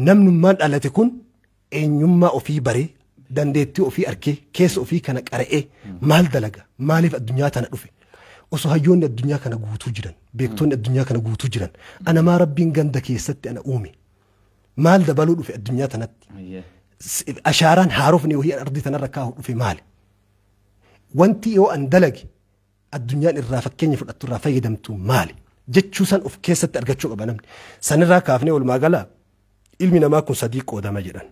Speaker 1: namnummaan dhalate kun eenyummaa ofii baree dandeettii ofii arkee keessa ofii kana qara'ee maal dalaga maaliif addunyaa tana dhufe osoo hayyoonni addunyaa kana guutuu jiran beektoonni addunyaa kana guutuu jiran ana maa rabbiin ganda keessatti ana uume maal dabaluu dhufe addunyaa tanatti ashaaraan haarofni wahii ardii tanarra kaa'u dhufe maali wanti yoo an dalage addunyaan irraa fakkeenya fudhattu irraa fayyadamtu maali jechuu san of keessatti argachuu qaba namni sanirraa kaafnee walumaa galaa ilmi namaa kun sadii qoodama jedhan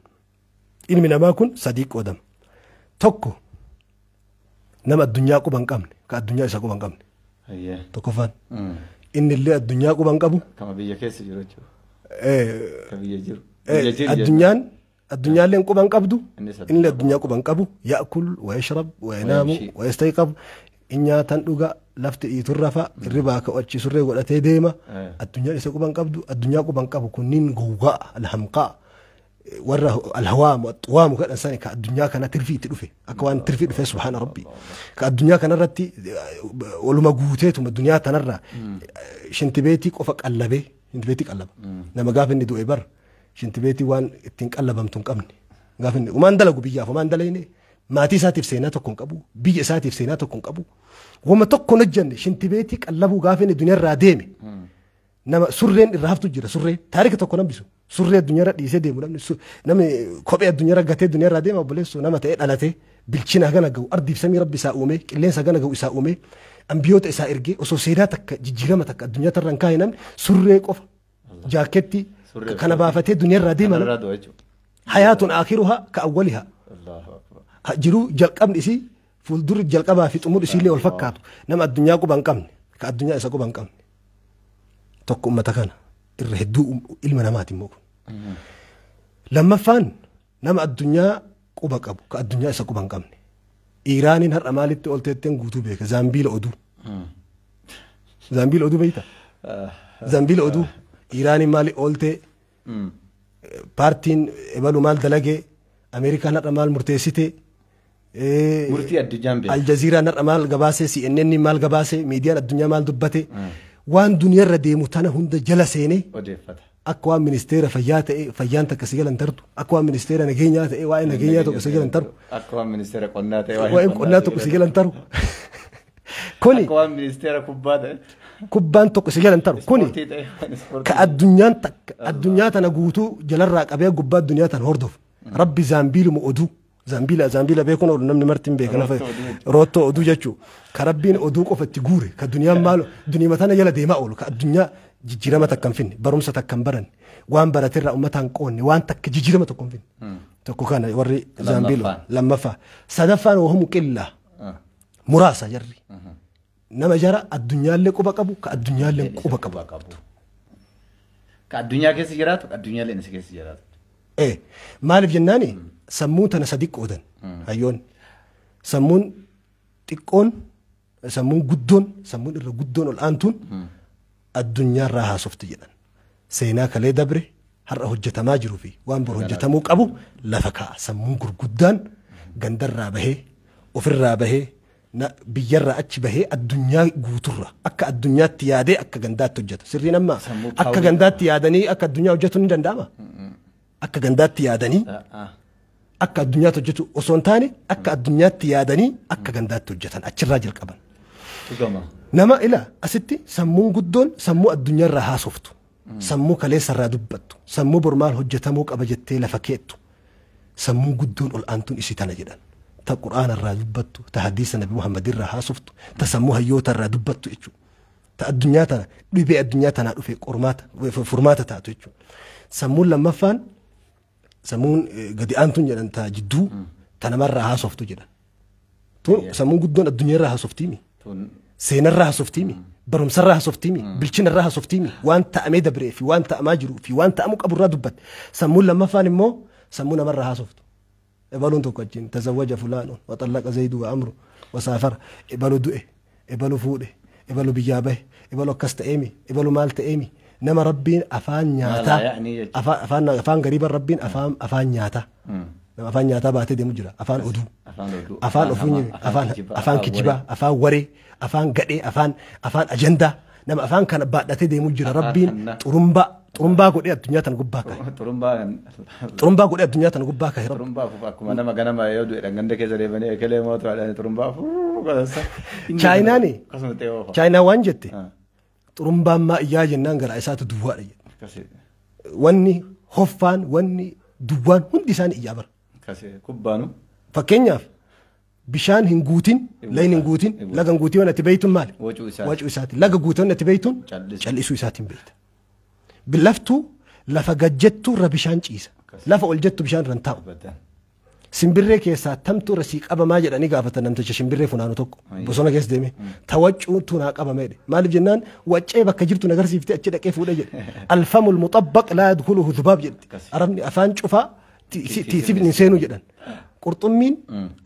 Speaker 1: ilmi namaa kun sadii qoodama tokko nama addunyaa quba hin qabne ka addunyaa isa quba hin qabne tokkoffaan inni illee addunyaa quba hin qabu
Speaker 2: kama biyya keessa jiru jechuudha
Speaker 1: addunyaallee quba hin qabdu inni addunyaa quba hin qabu yaakul wayashrab wayanaamu wayastayqab in nyaatan dhuga lafti dhiiturra fa'a irribaa ka'achi surree godhatee deema addunyaan isa quba hin qabdu addunyaa quba hin qabu kunniin gowwaa alhamqaa warra alhawaamu axuwaamu kadhan sani ka addunyaa kana tirfii itti dhufe akka waan tirfii dhufe subhaana rabbi ka addunyaa kanarratti waluma guuteetuma addunyaa tanarra shintibeetii qofa qallabee shintibeetii qallaba nama gaafa inni du'e bar shintibeetii waan ittiin qallabamtu hin qabne gaafa inni umaan dalagu biyyaaf umaan dalayne maatii isaatiif seenaa tokko hin qabu biyya isaatiif seenaa tokko hin qabu wama tokko hin hojjanne shintibeetii qallabuu gaafa inni addunyaarraa deeme nama surreen irraa haftu jira surreen taarika tokko nambisu surree addunyaarra dhiisee deemu namni kophee addunyaarra gatee addunyaarraa deema obboleessu nama ta'ee dhalatee bilchina hagana ga'u ardiif samii rabbi isaa uume qilleensa hagana ga'u isaa uume ambiyoota isaa ergee osoo seenaa takka jijjiirama takka addunyaa tarra hin kaa'e namni surree qofa jaaketti kana baafatee addunyaarraa deema hayaatun akhiruhaa ka awwalihaa jiruu jalqabni isii fuuldurri jalqabaa fi xumurri isiillee wal fakkaatu nama addunyaa quba hin qabne ka addunyaa isa quba hin qabne tokko ummata kana irra hedduu ilma namaati immoo kun lammaffaan nama addunyaa quba qabu ka addunyaa isa quba hin qabne Iiraaniin har'a maalitti olteetteen guutuu beeka zaambiila oduu zaambiila oduu beeyta zaambiila oduu Iiraaniin maali oltee paartiin ebalu maal dalagee Ameerikaan har'a maal murteessitee
Speaker 2: murtii addunyaan beeka
Speaker 1: Aljaziiraan har'a maal gabaasee CNN maal gabaasee miidiyaan addunyaa maal dubbate waan duniyaarra deemu tana hunda jala seenee akka waan ministeera fayyaa ta'e fayyaan takka si galan tartu akka waan ministeera nageenyaa ta'e waa'ee nageenyaa tokko si galan taru
Speaker 2: akka waan ministeera qonnaa ta'e
Speaker 1: waa'ee qonnaa tokko si galan taru kuni
Speaker 2: akka waan ministeera kubbaa ta'e
Speaker 1: kubbaan tokko si galan taru kuni ka addunyaa tana guutuu jalarraa qabee gubbaa addunyaa tana hordofu rabbi zaambiilu mu oduu zaambiila beekuun oolu namni martiin beekana roottoo oduu jechuu ka rabbiin oduu qofa itti guure ka duniyaan maalo duniyama tana jala deemaa oolu ka addunyaa jijjiirama takka hin finne barumsa takka hin baranne waan baratirraa uummataan qoonne waan takka jijjiirama tokko hin finne tokko kana warri zaambiilu lammaffaa sadaffaan wahumu qillaa muraasa jarri nama jara addunyaallee quba qabu ka addunyaallee quba qabu
Speaker 2: ka addunyaa keessa jiraatu ka addunyaallee isa keessa jiraatu
Speaker 1: maaliif jennaani sammuu tana sadi qoodan hayyoon sammuun xiqqoon sammuun guddoon sammuun irra guddoon ol aantuun addunyaarraa haasofti jedhan seenaa kalee dabre har'a hojjetamaa jiruu fi waan bor hojjetamuu qabu lafa kaa'a sammuun gurguddaan gandarraa bahee ofirraa bahee biyyarraa achi bahee addunyaa guuturra akka addunyaatti yaadee akka gandaatti hojjeta sirriin amma akka gandaatti yaadanii akka addunyaa hojjetu ni danda'ama akka gandaatti yaadanii akka addunyaatti hojjetu osoo hin taane akka addunyaatti yaadanii akka gandaatti hojjetan achirraa jalqaban. Nama ila asitti sammuun guddoon sammuu addunyaarraa haasoftu sammuu kaleessarraa dubbattu sammuu bor maal hojjetamuu qaba jettee lafa keettu sammuun guddoon ol aantuun isii tana jedhan ta quraanarraa dubbattu ta hadiisa nabi muhammadirraa haasoftu ta sammuu hayyootarraa dubbattu jechuudha ta addunyaa tana dhibee addunyaa tanaa dhufe furmaata taatu jechuudha sammuun lammaffaan sammuun gadi aantuun jedhan ta jidduu ta namarraa haasoftu jedhan tun sammuun guddoon addunyaarraa haasoftiimi seenarraa haasoftiimi barumsarraa haasoftiimi bilchinarraa haasoftiimi waan ta'amee dabree fi waan ta'amaa jiruu fi waan ta'amuu qaburraa dubbatte sammuun lammaffaan immoo sammuu namarraa haasoftu ibaluun tokko achiin tazawwaja fulaanuun waxallaqa zaydu wa amru wasaafara ibalu du'e ibalu fuudhe ibalu biyyaa bahe ibalu akkas ta'eemi ibalu maal ta'eemi nama rabbiin afaan nyaataa afaan gariiban rabbiin afaan nyaataa nama afaan nyaataa baatee deemu jira afaan oduu afaan ofuun afaan kijibaa afaan waree afaan gadhee afaan ajandaa nama afaan kana baadhatee deemu jira rabbiin xurumbaa godhee addunyaa tana gubbaa kaa'e xurumbaa godhee addunyaa tana gubbaa kaa'e
Speaker 2: xurumbaa akkuma nama ganama yoo du'e dhanganda keessa deebanii ekelee mootuudhaan xurumbaa
Speaker 1: chaayinaa waan jette xurumbaan maa iyyaa jennaan garaa isaatu duwwaadha jedhe wanni hoffaan wanni duwwaan hundi isaanii iyyaa bara
Speaker 2: kubbaanu
Speaker 1: fakkeenyaaf bishaan hin guutin layin hin guutin laga hin guutin waan ati beeytuun maali wacuu isaati laga guutin waan ati beeytuun callisuu isaatiin beeyta bilaftuu lafa gajjettuu irra bishaan ciisa lafa ol jettu bishaan irra hin taa'u simbirree keessaa tamtu irra sii qabamaa jedhanii gaafatan namticha simbirree funaanu tokko bosona keessa deeme tawaccuutu naa qabameedhe maaliif jennaan waccee bakka jirtu nagarsiiftee achi dhaqee fuudhe jedhe alfamul muxabbaq laa yadkhuluhu dhubaab jedhe arabni afaan cufaa tiisif hin seenuu jedhan qurxummiin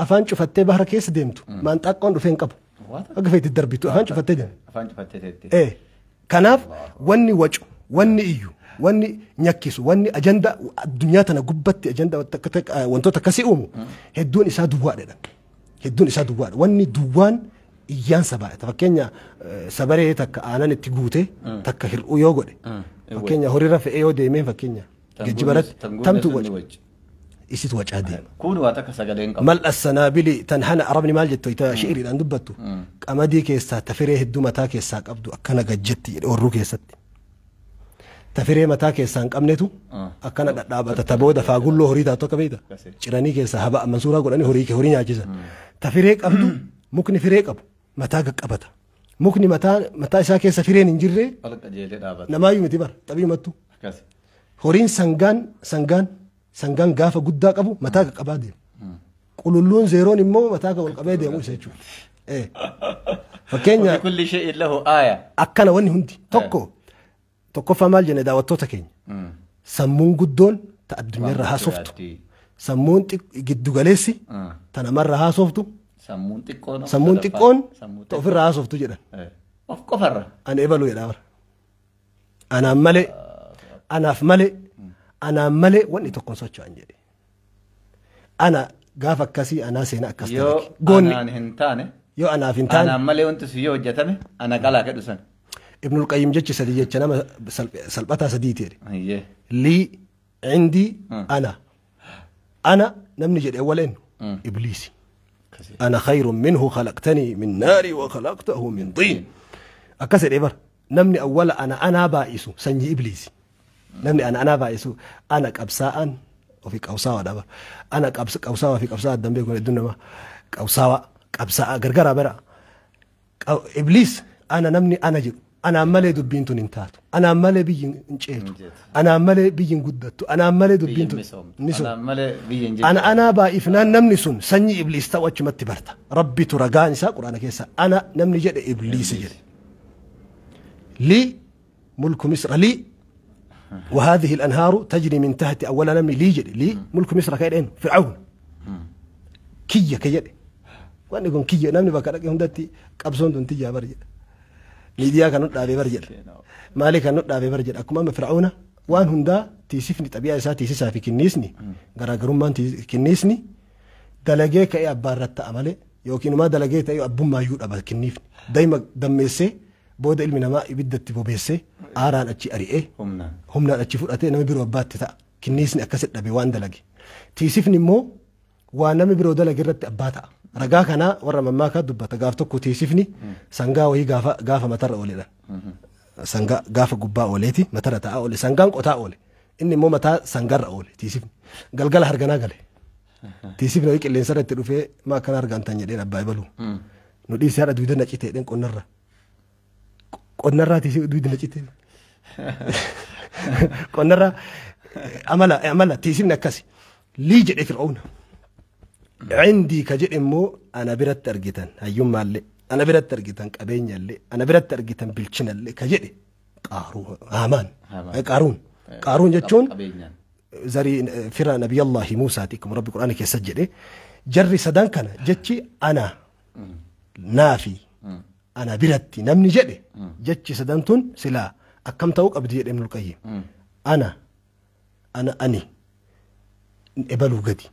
Speaker 1: afaan cufattee bahara keessa deemtu maanxaaqqoon dhufeen qabu akka feeti darbitu afaan cufattee deemtu kanaaf wanni wacu wanni iyyu wanni nyakkisu wanni ajanda addunyaa tana gubbatti ajanda wantoota akkasii uumu hedduun isaa duwwaadha hedduun isaa duwwaadha wanni duwwaan iyyaan sabaa'eta fakkeenya sabaree takka aanan itti guute takka hir'uu yoo godhe fakkeenya horiirra fe'ee yoo deemee fakkeenya geejjibaratti tamtu wacu isitu wacaa deema
Speaker 2: kun waa takka sagaleen qabu
Speaker 1: mal as-sanabili tanhana arabni maal jettu ita shi'riidhaan dubbattu qamadii keessaa tafiree hedduu mataa keessaa qabdu akkana gajjetti jedhe warruu keessatti tafiree mataa keessaa hin qabnetu akkana dhadhaabata tabooda faagulloo horii taatu akka beeyta ciranii keessaa haba mansuuraa godhanii horii nyaachisa tafiree qabdu mukni firee qabu mataa qaqqabata mukni mataa isaa keessa fireen hin jirre namaayyuu miti bara xabiimattu horiin sangaan gaafa guddaa qabu mataa qaqqabaa deemu qululluun zeeroon immoo mataa wal qabee deemu isa jechuudha fakkeenya
Speaker 2: kulli shay'in lahu aaya
Speaker 1: akkana wanni hundi tokkoffaa maal jenne daawwattoota keenya sammuun guddoon ta addunyaarra haasoftu sammuun giddugaleessi ta namarra haasoftu sammuun xiqqoon ta ofirra haasoftu jedhan
Speaker 2: of qofarra
Speaker 1: ani ebaluu jedhaa bara anaan malee wanni tokkon socho'an jedhe ana gaafa akkasii anaa seenaa akkas
Speaker 2: yoo anaan hin taane
Speaker 1: yoo anaaf hin taane
Speaker 2: anaan malee wanti si yoo hojjetame ana qalaa kedhu san
Speaker 1: ابن القيم جتش سدي جتش أنا سلبتها سديتي
Speaker 2: أيه
Speaker 1: لي عندي أنا نمني جد أولين إبليسي أنا خير منه خلقتني من نار وخلقته من طين أكسر إبر نمني أولا أنا بائسو سنجي إبليسي نمني أنا بائسو أنا كبساء وفي كوساوة دابا أنا كوساوة في كوساوة الدم بيكون الدنيا ما كوساوة كبساء غرغرة برا إبليس أنا نمني أنا جد أنا أمالي دبينتو ننتاتو أنا أمالي بيجين نجيتو أنا أمالي بيجين قدتو أنا أمالي دبينتو نسو أنا بائفنان نمني سن سني إبليس تاوتش متبرتا ربي ترقاني سا قرآن كيسا أنا نمني جد إبليس جد لي ملك مصر لي وهذه الأنهار تجري من تحت أولا نمني لي جد لي ملك مصر كاين فرعون كيا كيا وأنا يقول كيا نمني بكرك هم دتي قبصون دون تيجا برجع ميديا كانوا دابي برجع مالك كانوا دابي برجع أكما فرعون وان هندا تيسفني طبيعة سا تيسسا في كنيسني غراغرون مان كنيسني دلقي كأي أبارت عمله يوكين ما دلقي تأي أبو ما يود أبا كنيفني دايما دمسه بود علمنا ما يبدأ تبوبسه آران أشي أريه همنا أشي فرقتي نمي برو أبات تا كنيسني أكسر دبي وان دلقي تيسفني مو وانا برو دلقي رت أباتا رجاك أنا ورا مما كدبت قافتك كتيسفني سانغا وهي قافة متر أولي ده سانغا قافة قباء أوليتي متر تأولي سانغان قطع أولي إني مو متى سانغر أولي تيسفني قال هرجنا قال تيسفني ويك اللي انسرت تلوفي ما كان هرجان تاني دين أبايبلو نودي سيارة دويدنا كتير دين كونرة تيسفني دويدنا كتير كونرة عملا تيسفني كاسي ليجي فرعون عندي كجئ مو أنا برد ترجتن هيوم مالي أنا برد ترجتن كابين يلي أنا برد ترجتن بالشنا اللي كجئ قارون هامان قارون جتون زري فرا نبي الله موسى تيكم رب القرآن كيسجل جري سدان كان جتشي أنا نافي أنا برد نمني جدي جتشي سدانتون سلا أكم توك أبدي ابن القيم أنا أني إبلو قدي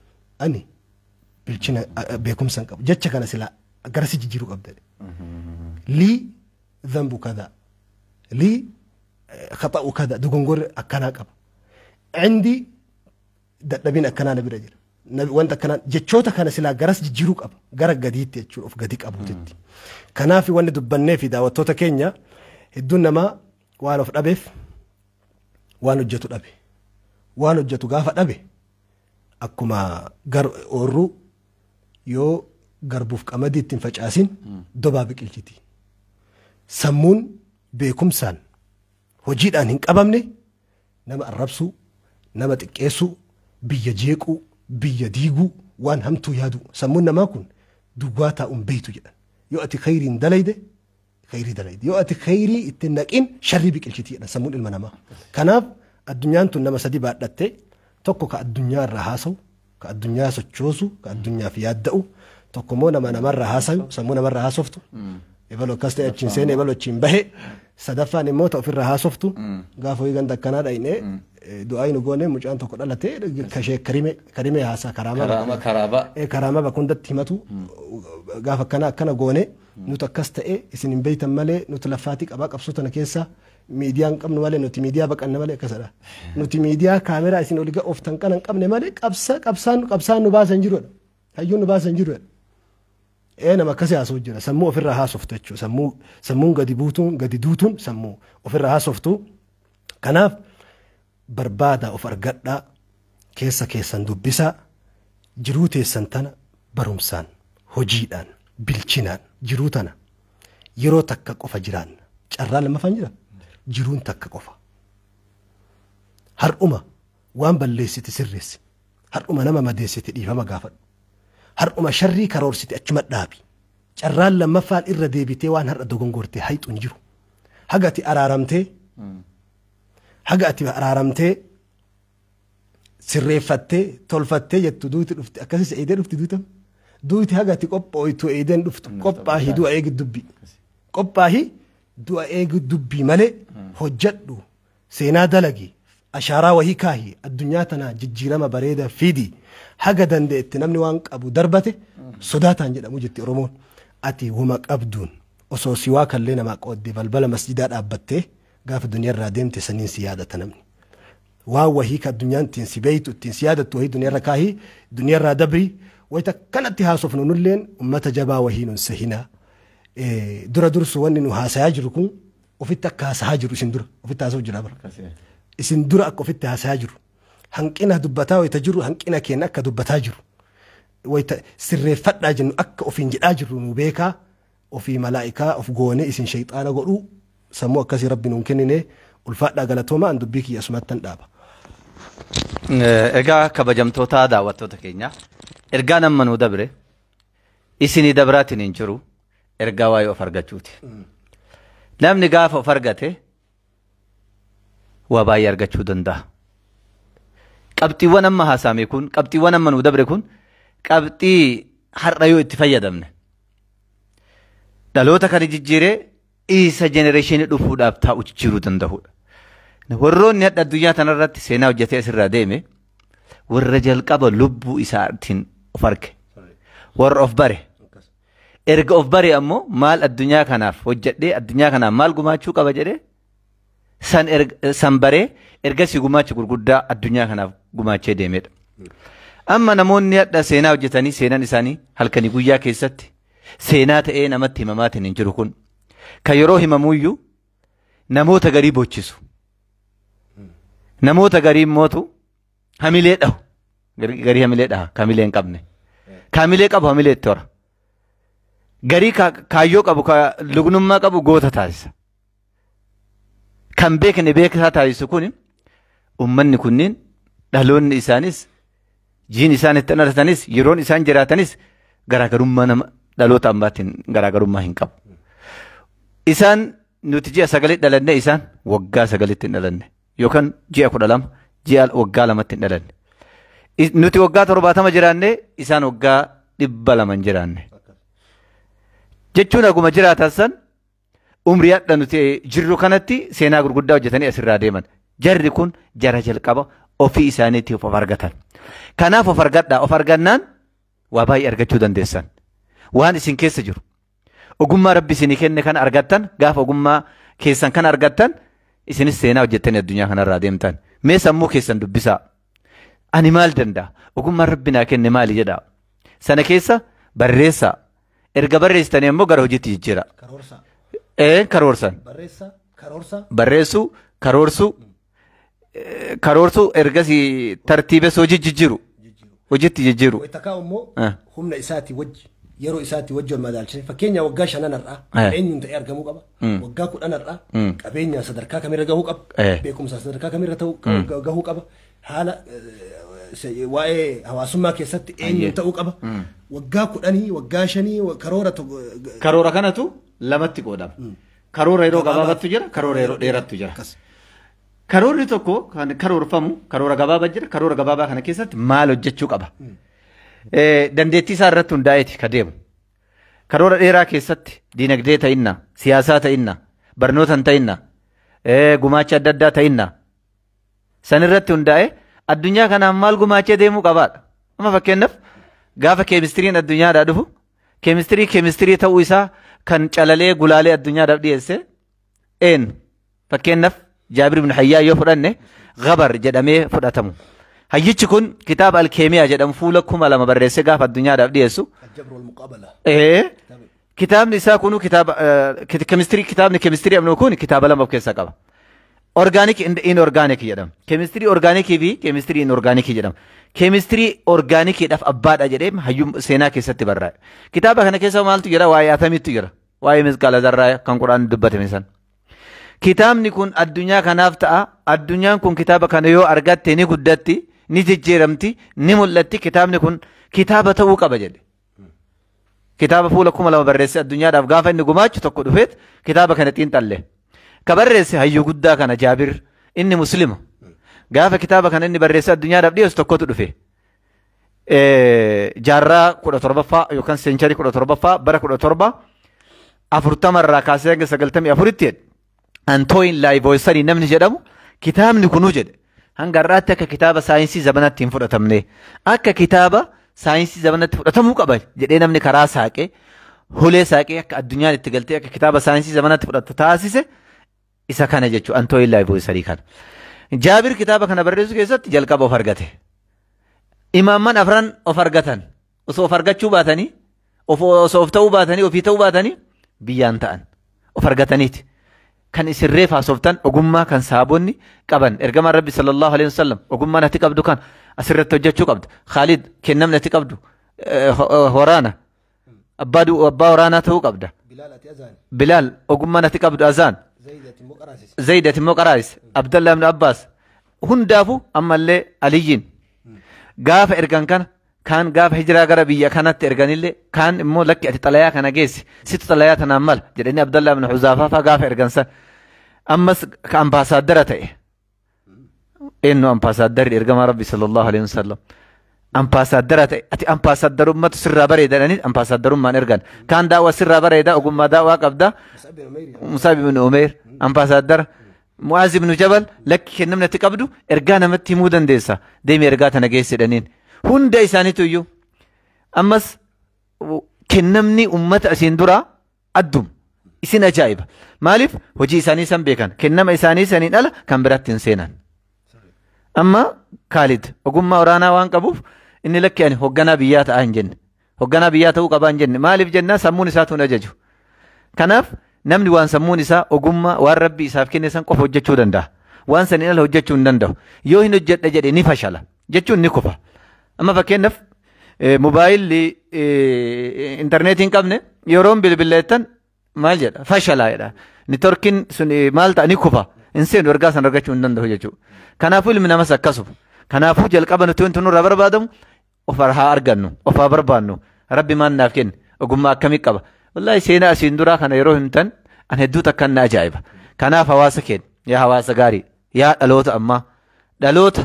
Speaker 1: أني بالشنا بيكم سنك جتش كان سلا أجرس جيرو أبدا لي ذنب كذا لي خطأ كذا دقنقر أكناك عندي دبين أكنا نبي رجل وانت كنا جتشوتا كان سلا جرس جيرو أب جرق جديد تشوف جديك أبو تدي كنا في وان دبنا في دعوة توتا كينيا الدنيا ما وانو في أبيف وانو جتو أبي وانو جتو قافة أبي أكما جر أورو yoo garbuuf qamadii ittiin facaasin dobaa biqilchiti sammuun beekumsaan hojiidhaan hin qabamne nama arrabsuu nama xiqqeessuu biyya jeequu biyya diiguu waan hamtuu yaadu sammuun namaa kun duwwaa taa'uun beeytu jedhan yoo ati khayriin dalayde khayrii dalayde yoo ati khayrii ittiin naqin sharrii biqilchiti jedhan sammuun ilma namaa kanaaf addunyaan tun nama sadii baadhatte tokko ka addunyaa irraa haasawu ka addunyaa sochoosu ka addunyaaf yaadda'u tokkommoo namarraa haasayu sammuu namarraa haasoftu ebaloo akkas ta'e achiin seene ebaloo achiin bahe sadaffaan immoo ta'u ofirraa haasoftu gaafa hoyi ganda akkanaa dhayne du'aayi nu goone mucaan tokko dhalate kashee karimee haasaa karaama bakka hundatti himatu gaafa akkana goone nuti akkas ta'e isin hin beeytan malee nuti laffaatii qabaa qabsoo tana keessa miidiyaan qabnu malee nuti miidiyaa baqanne malee akkasadha nuti miidiyaa kaameraa isin oliga oftan kana hin qabne malee qabsaan nu baasan jiruudha hayyuun nu baasan jiruudha nama akkasii haasoftu jira sammuu ofirraa haasoftu jechuudha sammuun gadi duutuun sammuu ofirraa haasoftu kanaaf barbaada of argadhaa keessa keessan dubbisaa jiruu teessan tana barumsaan hojiidhaan bilchinaan jiruu tana yeroo takka qofa jiraan carraa lammaffaan jira jiruun takka qofa har'uma waan balleessite sirreessi har'uma nama madeessite dhiifama gaafadhu har'uma sharrii karoorsite achuma dhaabi carraan lammaffaan irra deebitee waan har'a dogongortee hayxuun jiru haga ati araaramtee sirreeffattee tolfattee jettu duuti dhufti akkasis eedee dhufti duutam duuti haga ati qophooytu eedeen dhuftu qophaahi du'a eegi dubbii qophaahi du'a eegi dubbii malee hojjadhu seenaa dalagi ashaaraa wahii kaahi addunyaa tanaa jijjiirama bareeda fidi haga dandeetti namni waan qabu darbate sodaataan jedhamu jetti oromoon ati wama qabduun osoo si waa kallee namaa qoodde balbala masjidaa dhaabbattee gaafa duniyarraa deemte saniin si yaadata namni. Waan wahii ka addunyaan ittiin si beeytu ittiin si yaadattu wahii duniyarra kaahii duniyarraa dabrii wayita kanatti haasofnu nulleen ummata jabaa wahii nun sehinaa. Dura dursu wanni nu haasayaa jiru kun ofitti akka haasayaa jiru isin dura ofitti haasa'u jira bara. Isin dura akka ofitti haasayaa jiru. Hanqina dubbataa wayita jiru hanqina keenya akka dubbataa jiru. Wayita sirreeffadhaa jennu akka ofiin jedhaa jiru nu beekaa ofii malaa'ikaa of goone isin shayxaana godhu sammuu akkasii rabbi nuun kennine ulfaadhaa galatooma an dubbii kiyya asumattan dhaaba.
Speaker 2: Egaa kabajamtoota daawwattoota keenya ergaa nama nuu dabre isinii dabraatiin hin jiru ergaa waa'ee of argachuuti. Namni gaafa of argate waa baay'ee argachuu danda'a. Qabxiiwwan amma haasa'ame kun qabxiiwwan amma nuu dabre kun qabxii har'a yoo itti fayyadamne dhaloota kana jijjiiree isa jenereeshinii dhufuudhaaf taa'u jijjiiruu danda'udha. Warroonni hadha addunyaa tanarratti seenaa hojjetee asirraa deeme warra jalqaba lubbuu isaatiin of arge warra of bare erga of bare ammoo maal addunyaa kanaaf hojjedhee addunyaa kanaaf maal gumaachuu qaba jedhee san baree ergasii gumaacha gurguddaa addunyaa kanaaf gumaachee deemedha. Amma namoonni hadha seenaa hojjetanii seenaan isaanii halkanii guyyaa keessatti seenaa ta'ee namatti himamaatiin hin jiru kun kan yeroo himamuyyuu namoota garii bochisu. Namoota garii mootu hamilee dhahu garii hamilee dhaha hamilee hin qabne hamilee qabu hamilee itti hora garii kaayyoo qabu lugnummaa qabu goota taasisa kan beekne beekaa taasisu kun ummanni kunniin dhaloonni isaanis jiin isaan itti dhalatanis yeroon isaan jiraatanis garaagarummaa nama dhaloota ammaatiin garaagarummaa hin qabu. Isaan nuti ji'a sagalee dhalanne isaan waggaa sagalitti hin dhalanne. Yookaan ji'a 12 ji'a waggaa 2tti hin dhalanne. Nuti waggaa 70 jiraanne isaan waggaa 200 hin jiraanne. Jechuun aguma jiraatan san umrii hadha nuti jirru kanatti seenaa gurguddaa hojjetanii asirraa deeman. Jarri kun jara jalqaba ofii isaaniitiif of argatan. Kanaaf of argadhaa of argannaan waa baay'ee argachuu dandeessan. Waan isin keessa jiru. Ogummaa rabbi isinii kenne kan argattan gaafa ogummaa keessan kan argattan isinis seenaa hojjettanii addunyaa kanarraa deemtan. Mee sammuu keessan dubbisaa. Ani maal danda'a? Ogummaan rabbi naa kenne maali jedhaa? Sana keessa barreessaa. Erga barreessitanii immoo gara hojiitti jijjiira.
Speaker 1: Karoorsaa.
Speaker 2: Karoorsan.
Speaker 1: Barreessaa. Karoorsaa.
Speaker 2: Barreessuu, karoorsuu. Karoorsuu ergasii tartiibes hojii jijjiiru. Hojiitti jijjiiru.
Speaker 1: Wayitakaa immoo humna isaatii wajji. Yeroo isaatii wajji wal madaalchine fakkeenya waggaa 5 irraa eenyuun ta'ee argamuu qaba. Waggaa 10 irraa qabeenya sadarkaa kamirra gahuu qaba. Beekumsa sadarkaa kamirra gahuu qaba. Haala waa'ee hawaasummaa keessatti eenyuun ta'uu qaba. Waggaa 10 waggaa 5
Speaker 2: karoora kanatu lamatti qoodama. Karoora yeroo gabaabaatu jira, karoora yeroo dheeraatu jira. Karoorri tokko kan karoorfamu karoora gabaabaa jira. Karoora gabaabaa kana keessatti maal hojjechuu qaba? Dandeettii isaa irratti hundaa'eeti ka deemu. Karoora dheeraa keessatti diinagdee ta'inna, siyaasaa ta'inna, barnoota ta'inna, gumaacha adda addaa ta'inna. San irratti hundaa'e addunyaa kanaan maal gumaachee deemuu qabaadha. Amma fakkeenyaaf gaafa keemistiriin addunyaadhaa dhufu keemistirii ta'uu isaa kan calalee gulaalee addunyaadhaaf dhiyeesse fakkeenyaaf Jaabir ibn Hayyaa yoo fudhanne gabar jedhamee fudhatamu. Hayyichi kun kitaaba alkeemiyaa jedhamu fuula 2,000 barreessee gaafa addunyaadhaaf dhiyeessu. Kitaabni isaa kunu kitaabni keemistirii amnuu kun kitaaba 2 of keessaa qaba. Organic and inorganic jedhama. Keemistirii organikii fi keemistirii inorganikii jedhama. Keemistirii organikiidhaaf abbaadha jedhee hayyuu seenaa keessatti barraa'e. Kitaaba kana keessa maaltu jira? Waa'ee atamiitu jira. Waa'ee misqaala zarraa kan Quraan dubbatame san. Kitaabni kun addunyaa kanaaf ta'a. Addunyaan kun kitaaba kana yoo argatte ni guddatti, ni jijjiiramti, ni mul'atti. Kitaabni kun kitaaba ta'uu qaba jedhe. Kitaaba fuula 2,000 barreesse addunyaadhaaf gaafa inni gumaachu tokko dhufeet kitaaba kana xiinxalle. Ka barreesse hayyuu guddaa kana Jaabir inni muslima. Gaafa kitaaba kana inni barreesse addunyaadhaaf dhiyeessu tokkotu dhufe. Jaarraa 17ffaa yookaan seencharii 17ffaa bara 1740 irraa kaasee hanga 94tti jedhe. Antooyin Laayivoosanii namni jedhamu kitaabni kunuu jedhe. Hanga har'aatti akka kitaaba saayinsii zamanatti hin fudhatamne. Akka kitaaba saayinsii zamanatti fudhatamuu qaba jedhee namni karaa saaqee هولي ساقي الدنيا التقلتي كتاب ساينسي زمانات تاسيسه إسا كان جتشو أنتو إلا يبو إساري كان جابر كتابة كان برزو كيسات جلقا بوفرقته إمامان أفران أفرقتن وسو أفرقتشو باتني وسو أفتو باتني وفيتو باتني بيان تأن أفرقتنيت كان إسرّيف هاسوفتن أقوما كان سابوني قبن إرقام ربي صلى الله عليه وسلم أقوما نتي قبدو كان أسرّت توجهشو قبد خالد كنم نتي قبدو ورانا أبا ورانا تو قبدا بلال أقوما نتي قبدو أزان زيدة مقرايس عبد الله بن عباس هندافو أما اللي عليين قاف إرقان كان قاف هجرة غربية كانت إرقان اللي كان مو لك أتطلعا كان جيس ست طلعات نعمل جدني عبد الله بن حذافة فقاف إرقان سن أمس كأمباسادرته إنه أمباسادر إرقام ربي صلى الله عليه وسلم أمباسادرته أتي أمباسادر أمة سر بريدة يعني أمباسادر ما نرجع كان دعوة سر بريدة أقوم ما دعوة قبضة مصعب بن عمير أمباسادر معاذ بن جبل لك كنمنا تقبضو إرجانا متي مودن ديسا ديم إرجاتنا جيس دنين هون دا إساني تويو أمس كنمني أمة أسيندورا أدوم إسين أجايب مالف وجي إساني سنبيكان كنم إساني سنين ألا كان برات تنسينان أما خالد أقوم ما ورانا وان قبوف إني لك يعني هقنا بيات أنجن هقنا بيات هو قبان جن مالف جنة سمون ساتون أججو كناف نمني وان سمون سا أقوم وان ربي إساف كني سن قف هججو دنده وان سنين ألا هججو دنده يو هنو جد نجد نفشلا ججو نكفا أما فكين نف موبايل لي إنترنت إنكمنه يوروم بالبلتن مال جد فشلا يدا نتوركين سن مال تاني كفا إنسان ورقة سن رقة شون دنده هججو كنافو اللي منامس أكسب كنافو جل قبنا تون ربر بادم وفرها أرجعنو وفابر بانو ربي ما نافكين أقوم ما كمي كبا والله سينا سيندورا كان يروح إنتن أنا هدو تكن ناجايب كناف هواسكين يا هواس غاري يا دلوت أما دلوت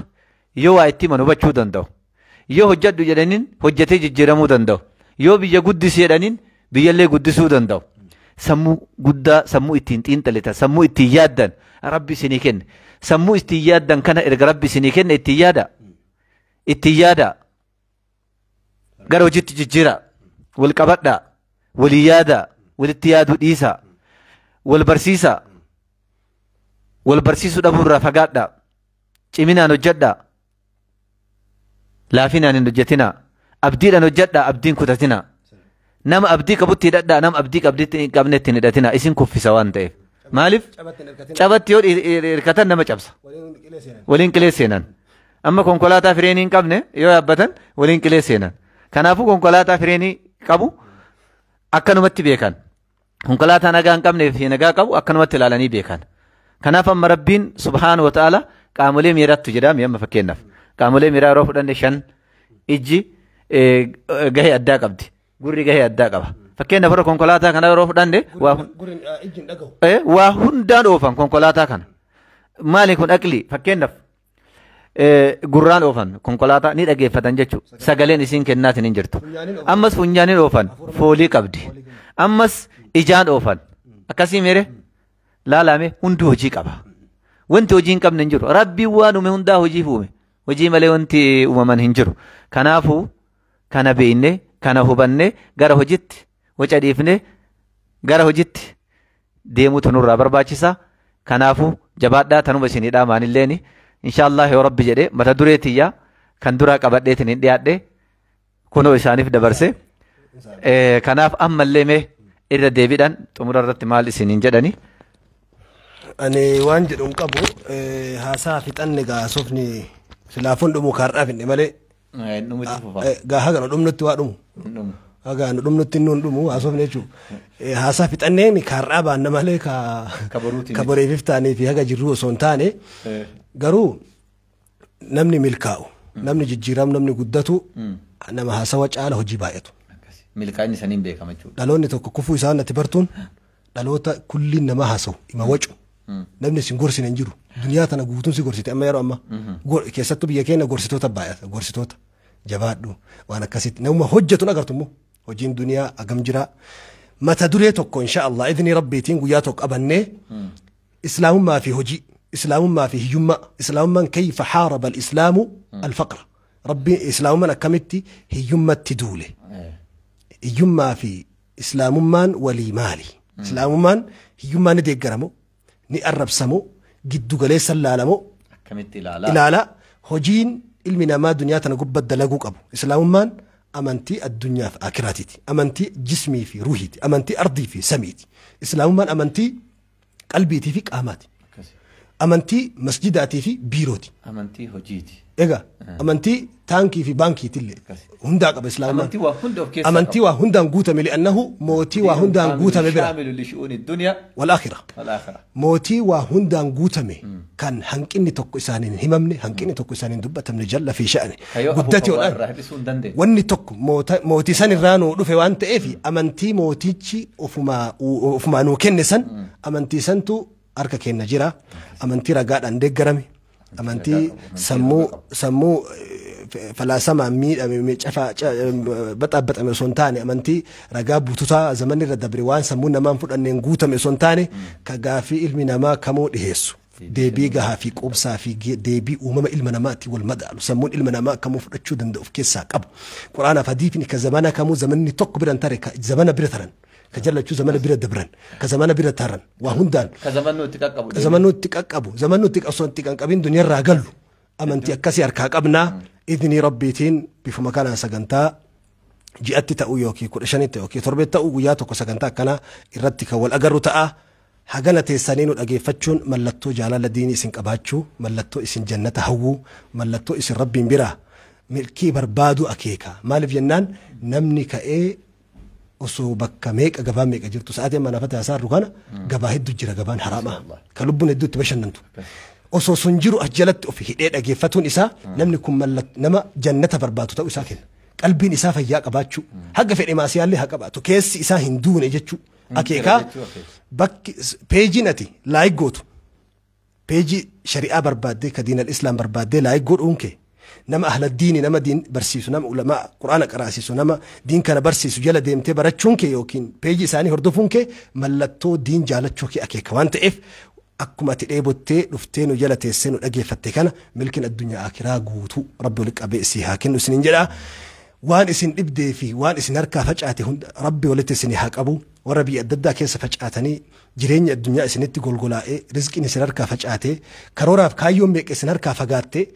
Speaker 2: يو أيتي منو بچو دندو يو حجت جدنين حجتي ججرمو دندو يو بيجا قدس يدنين بيجا قدسو دندو سمو قدا سمو اتين تلتا سمو اتيادن ربي سنيكن سمو اتيادن كان إرق ربي سنيكن اتيادا غرو جت ججرا والقبدا واليادا والاتيادو ديسا والبرسيسو دبور رفقادا cimina hojjedha laafinaan hin hojjetina abdiidhaan hojjedha abdiin kutatina nama abdii qabutti hidhadha nama abdii qabnetti hin hidhatina isin kuffisa waan ta'eef maaliif cabatti yoo hirkatan nama cabsa waliin qilee seenan amma konkolaataa fireenii hin qabne yoo yaabbatan waliin qilee seenan kanaafuu konkolaataa fireenii qabu akkanumatti beekan konkolaataa nagaa hin qabnee fi nagaa qabu akkanumatti ilaalanii beekan kanaaf amma rabbiin subhaanahu wa ta'ala qaamolee miiraattu jedhama yamma fakkeenyaaf qaamolee miiraa yeroo fudhanne 5 ijji gahee addaa qabdi gurri gahee addaa qaba fakkeenyaaf yeroo konkolaataa kana yeroo fudhanne waa hundaan oofan konkolaataa kana maali kun aqli fakkeenyaaf gurraan oofan konkolaataa ni dhageeffatan jechuudha sagaleen isiin kennaatiin hin jirtu ammas funyaaniin oofan foolii qabdi ammas ijaan oofan akkasii meere laalame hundi hojii qaba wanti hojii hin qabne hin jiru rabbiin waan uume hundaa hojiif uume hojii malee wanti uumaman hin jiru kanaafuu kana beekne kana hubanne gara hojiitti waca dhiifne gara hojiitti deemuutu nurraa barbaachisa kanaafuu jabaadhaa tanuma isinii dhaamaanilleeni inshallah yoo rabbi jedhe mata dureetiyyaa kan duraa qabadheetiin hin dhiyaadhe kunoo isaaniif dabarse kanaaf ammallee mee irra deebiidhaan xumura irratti maal isiniin jedhani
Speaker 1: ani waan jedhu qabu haasaa fixanne gaasofni silaafuun dhumu kaardhaaf hin malee gaa haga nu dhumnutti waa dhumu haga nu dhumnutti nuun dhumu haasofni jechuudha haasaa fixanneen kaardhaa baanna malee ka boriifif taanii fi haga jirru osoo hin taane garuu namni milkaa'u namni jijjiiramu namni guddatu nama haasawa caala hojii baay'atu
Speaker 2: milkaa'inni saniin beekama jechuudha
Speaker 1: dhaloonni tokko kufuu isaa natti bartuun dhaloota kulliin nama haasawu ima wacu namni sin gorsine hin jiru duniyaa tana guutuun si gorsite amma yeroo amma keessattuu biyya keenya gorsitoota baay'ata gorsitoota jabaadhu waan akkasitti namuma hojjetuun agartu immoo hojiin duniyaa agam jira mata duree tokko insha Allah idni rabbiitiin guyyaa tokko qabannee islaamummaa fi hojii islaamummaa fi hiyyummaa islaamummaan kayfa haaraba al-islaamu al-faqra rabbiin islaamummaan akkamitti hiyyummatti duule hiyyummaa fi إسلاممان ولي مالي إسلاممان هيومان ديقرمو ني أرب سمو جدو غلي سلالمو
Speaker 2: كمت
Speaker 1: إلا لا هجين علمنا ما دنيا تنقبت دلقوك أبو إسلاممان أمنتي الدنيا في آخراتي أمنتي جسمي في روحيتي أمنتي أرضي في سميتي إسلاممان أمنتي قلبيتي في قاماتي أمنتي مسجداتي في بيروتي
Speaker 2: أمنتي هجيتي
Speaker 1: إيجا أمنتي تانكي في بانكي تلي هنداك بإسلام أمنتي وهندا نقوتم لأنه موتي وهندا نقوتم
Speaker 2: شامل لشؤون الدنيا
Speaker 1: والآخرة موتي وهندا نقوتم كان هنكني توكو إسانين هممني هنكني توكو إسانين دبة من جل في شأنه قدتي والآن واني توكو موتي سان الرانو رفي وانت إيفي أمنتي موتيتشي وفما نوكن سن أمنتي سنتو أركا كين نجرا أمنتي رقاد عندك جرمي أمنتي سمو فلاسما مي بطابط أمي سونتاني أمنتي رقاب بوتوتا زماني ردبريوان سمونا ما نفوت أن ننقوتا مي سونتاني كغافي علمنا ما كمو دهيسو ديبي غا في قبصا في ديبي ومما علمنا ماتي والمدال سمون علمنا ما كمو فتشو دند أف كيسا قبو قرآن فديفني كزمانا كمو زماني توك بران تاريكا زمانا برثران كجل شو زمان بيرد دبران كزمان بيرد تارن وهندان كزمانو تكاكبو زمانو تك أصلا تكاكبين دنيا راجلو أمنتي أكسي أركاك أبنا إذني ربيتين بفما كان سجنتا جئت تأويوكي كل شيء تأويوكي تربيت تأوياتك وسجنتا كنا إردتك والأجر تأ حاجنا تيسانين والأجيفتشون ملتو جلال الدين إسن كباتشو ملتو إسن جنة هو ملتو إسن ربي برا ملكي بربادو أكيكا مال فينان نمني كأي osoo bakka meeqa gabaan meeqa jirtu sa'aatii amma nafata haasaan rukana gabaa hedduu jira gabaan haraama ka lubbuun hedduu itti bashannantu osoo sun jiru as jalatti of hidhee dhageeffatuun isaa namni kun nama jannata barbaadu ta'uu isaa kenna qalbiin isaa fayyaa qabaachuu haga fedhe maasiyaallee haa qabaatu keessi isaa hin duune jechuu akeekaa bakki peejiin ati laayik gootu peejii shari'aa barbaaddee ka diinal islaam barbaaddee laayik godhuun kee nama ahla diini nama diin barsiisu nama ulamaa quraana qaraasisu nama diin kana barsiisu jala deemtee barachuun kee yookiin peejii isaanii hordofuun kee mallattoo diin jaalachuu kee akeeka waan ta'eef akkuma ati dheebottee dhuftee nu jala teessee nu dhageeffatte kana milkin addunyaa akiraa guutuu rabbi walitti qabee isii haa kennu isiniin jedhaa waan isin dhibdee fi waan isin harkaa facaate hunda rabbi walitti isinii haa qabu warra biyya adda addaa keessa facaatanii jireenya addunyaa isinitti golgolaa'ee rizqiin isin harkaa facaatee karooraaf kaayyoon meeqa isin harkaa fagaattee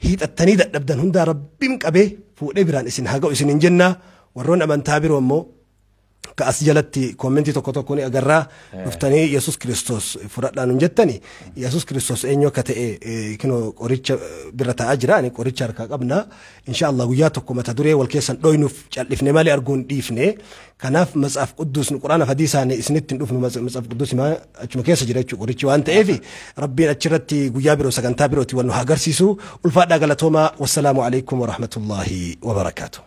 Speaker 1: hiixattanii dadhabdan hundaa rabbiin qabee fuudhee biraan isin haa ga'u isiniin jennaa warroon amantaa biroo immoo ka as jalatti koommentii tokko tokko ni agarraa dhuftanii Yesuus Kiristoos fudhadhaan hin jettani Yesuus Kiristoos eenyu akka ta'e kinoo qoricha bira taa'aa jira ani qoricha harkaa qabna inshallah guyyaa tokko mata duree wal keessan dhoynuuf callifne malee arguun dhiifne kanaaf matsaaf quddus quraana hadiisaan isinitti hin dhufnu matsaaf quddus ma achuma keessa jira jechuudha qorichi waan ta'eef rabbiin achirratti guyyaa biroo sagantaa birooti wal nu agarsiisu ulfaadhaa galatooma wassalaamu alaykum wa rahmatullahi wa barakaatuh.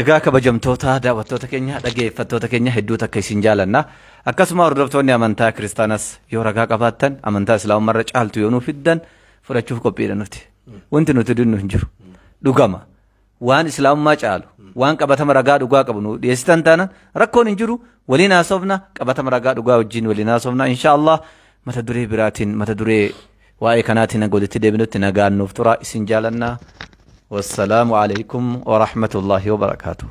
Speaker 2: Egaa kabajamtoota daawwattoota keenya dhageeffattoota keenya hedduu takka isin jaalanna akkasuma hordoftoonni amantaa kiristaanas yoo ragaa qabaattan amantaa islaamumarra caaltu yoo nuuf fiddan fudhachuuf qophiidha nuti wanti nuti dinnu hin jiru dhugama waan islaamummaa caalu waan qabatama ragaa dhugaa qabu nu dhiyeessitan taanaan rakkoon hin jiru waliin haasofna qabatama ragaa dhugaa wajjin waliin haasofna inshaallah mata duree biraatiin mata duree waa'ee kanaatiin walitti deebinutti nagaan nuuf tura isin jaalanna. والسلام عليكم ورحمة الله وبركاته.